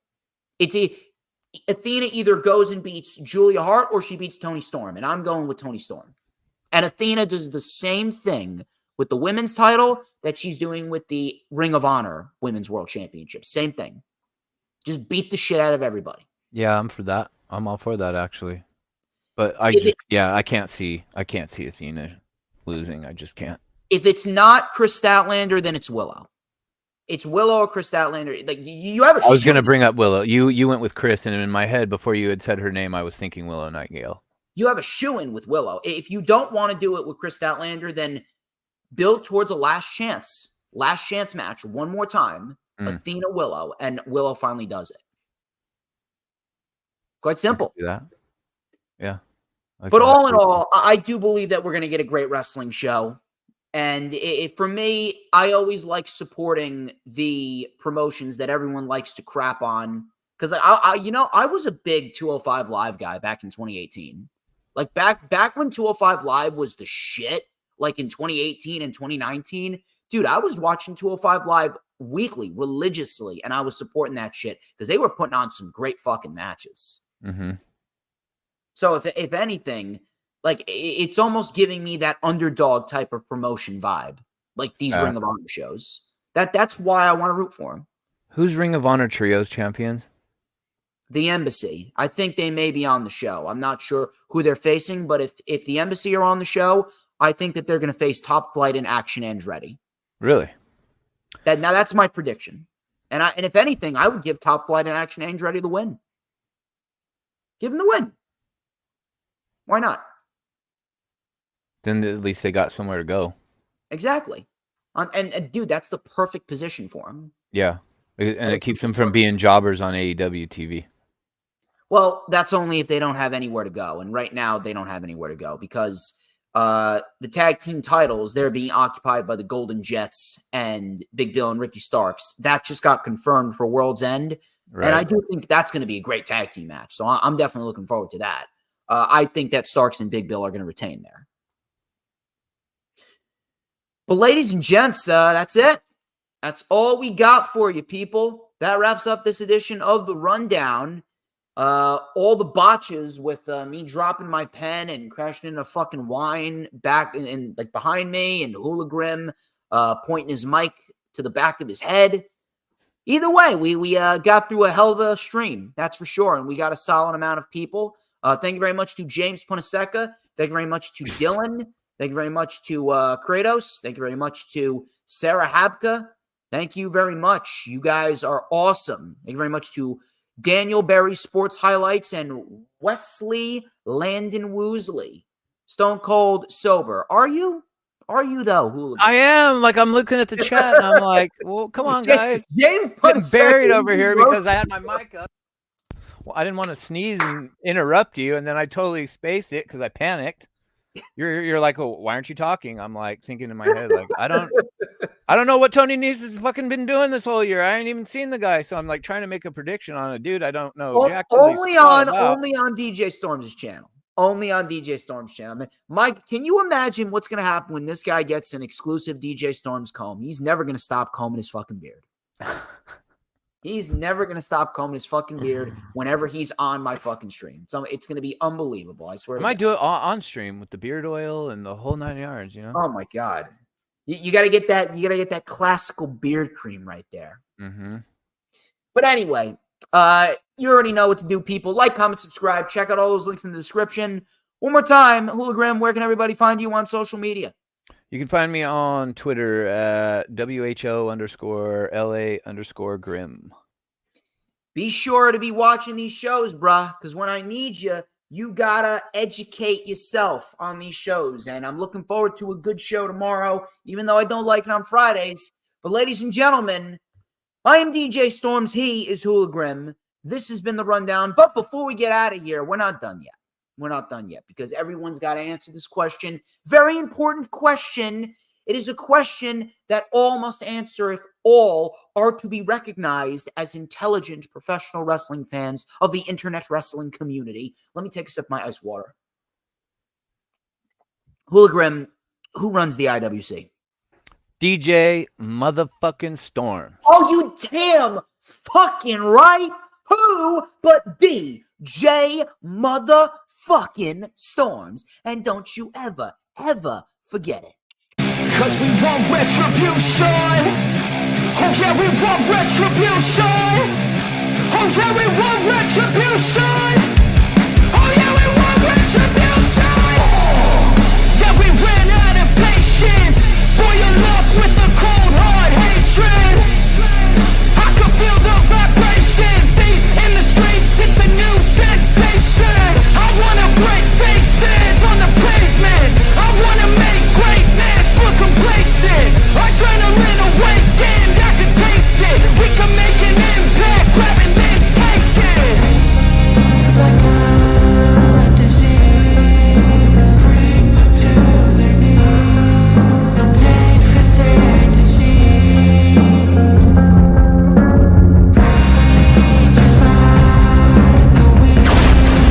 Athena either goes and beats Julia Hart or she beats Toni Storm. And I'm going with Toni Storm. And Athena does the same thing with the women's title that she's doing with the Ring of Honor Women's World Championship. Same thing. Just beat the shit out of everybody. Yeah, I'm for that. I'm all for that, actually. But I can't see Athena losing. I just can't. If it's not Chris Statlander, then it's Willow. It's Willow or Chris Statlander. Like you have a. I was going to bring up Willow. You went with Chris, and in my head, before you had said her name, I was thinking Willow Nightingale. You have a shoo-in with Willow. If you don't want to do it with Chris Statlander, then build towards a last chance match one more time. Athena Willow, and Willow finally does it. Quite simple. Do that. Yeah. But all in all, I do believe that we're going to get a great wrestling show. And for me, I always like supporting the promotions that everyone likes to crap on. Because I was a big 205 Live guy back in 2018. Like back when 205 Live was the shit, like in 2018 and 2019, dude, I was watching 205 Live weekly, religiously, and I was supporting that shit because they were putting on some great fucking matches. Mm-hmm. So if anything, like it's almost giving me that underdog type of promotion vibe, like these Ring of Honor shows. That's why I want to root for them. Who's Ring of Honor Trios champions? The Embassy. I think they may be on the show. I'm not sure who they're facing, but if the Embassy are on the show, I think that they're going to face Top Flight and Action Andretti. Really? Now that's my prediction. And if anything, I would give Top Flight and Action Andretti the win. Give them the win. Why not? Then at least they got somewhere to go. Exactly. And dude, that's the perfect position for them. Yeah. And it keeps them from being jobbers on AEW TV. Well, that's only if they don't have anywhere to go. And right now, they don't have anywhere to go because the tag team titles, they're being occupied by the Golden Jets and Big Bill and Ricky Starks. That just got confirmed for World's End. Right. And I do think that's going to be a great tag team match. So I'm definitely looking forward to that. I think that Starks and Big Bill are going to retain there. But ladies and gents, that's it. That's all we got for you, people. That wraps up this edition of The Rundown. All the botches with me dropping my pen and crashing into fucking wine back in like behind me, and HooliGrim pointing his mic to the back of his head. Either way, we got through a hell of a stream, that's for sure, and we got a solid amount of people. Thank you very much to James Punaseca. Thank you very much to Dylan. Thank you very much to Kratos. Thank you very much to Sarah Habka. Thank you very much. You guys are awesome. Thank you very much to Daniel Berry Sports Highlights and Wesley Landon Woosley. Stone Cold Sober. Are you? Are you though, Hooligan? I am. Like, I'm looking at the chat and I'm like, well, come on, guys. James Getting buried over Punchette here wrote- because I had my mic up. Well, I didn't want to sneeze and interrupt you, and then I totally spaced it because I panicked. You're like, oh, why aren't you talking? I'm like thinking in my head, like, I don't know what Tony Nese has fucking been doing this whole year. I ain't even seen the guy, so I'm like trying to make a prediction on a dude I don't know. Only on DJ Storms' channel. Only on DJ Storms' channel. I mean, Mike, can you imagine what's going to happen when this guy gets an exclusive DJ Storms comb? He's never going to stop combing his fucking beard. He's never going to stop combing his fucking beard whenever he's on my fucking stream. So it's going to be unbelievable. I swear. I might do it on stream with the beard oil and the whole 9 yards, you know? Oh my God. You got to get that. You got to get that classical beard cream right there. Mm-hmm. But anyway, you already know what to do, people. Like, comment, subscribe. Check out all those links in the description. One more time, HooliGrim, where can everybody find you on social media? You can find me on Twitter at WHO_LA_Grim. Be sure to be watching these shows, bruh, because when I need you, you gotta educate yourself on these shows. And I'm looking forward to a good show tomorrow, even though I don't like it on Fridays. But ladies and gentlemen, I am DJ Storms. He is HooliGrim. This has been The Rundown. But before we get out of here, we're not done yet. We're not done yet because everyone's got to answer this question. Very important question. It is a question that all must answer if all are to be recognized as intelligent professional wrestling fans of the internet wrestling community. Let me take a sip of my ice water. HooliGrim, who runs the IWC? DJ motherfucking Storm. Oh, you damn fucking right. Who but DJ motherfucking Storms? And don't you ever, ever forget it. Cause we want retribution. Oh yeah, we want retribution. Oh yeah, we want retribution. Oh yeah, we want retribution.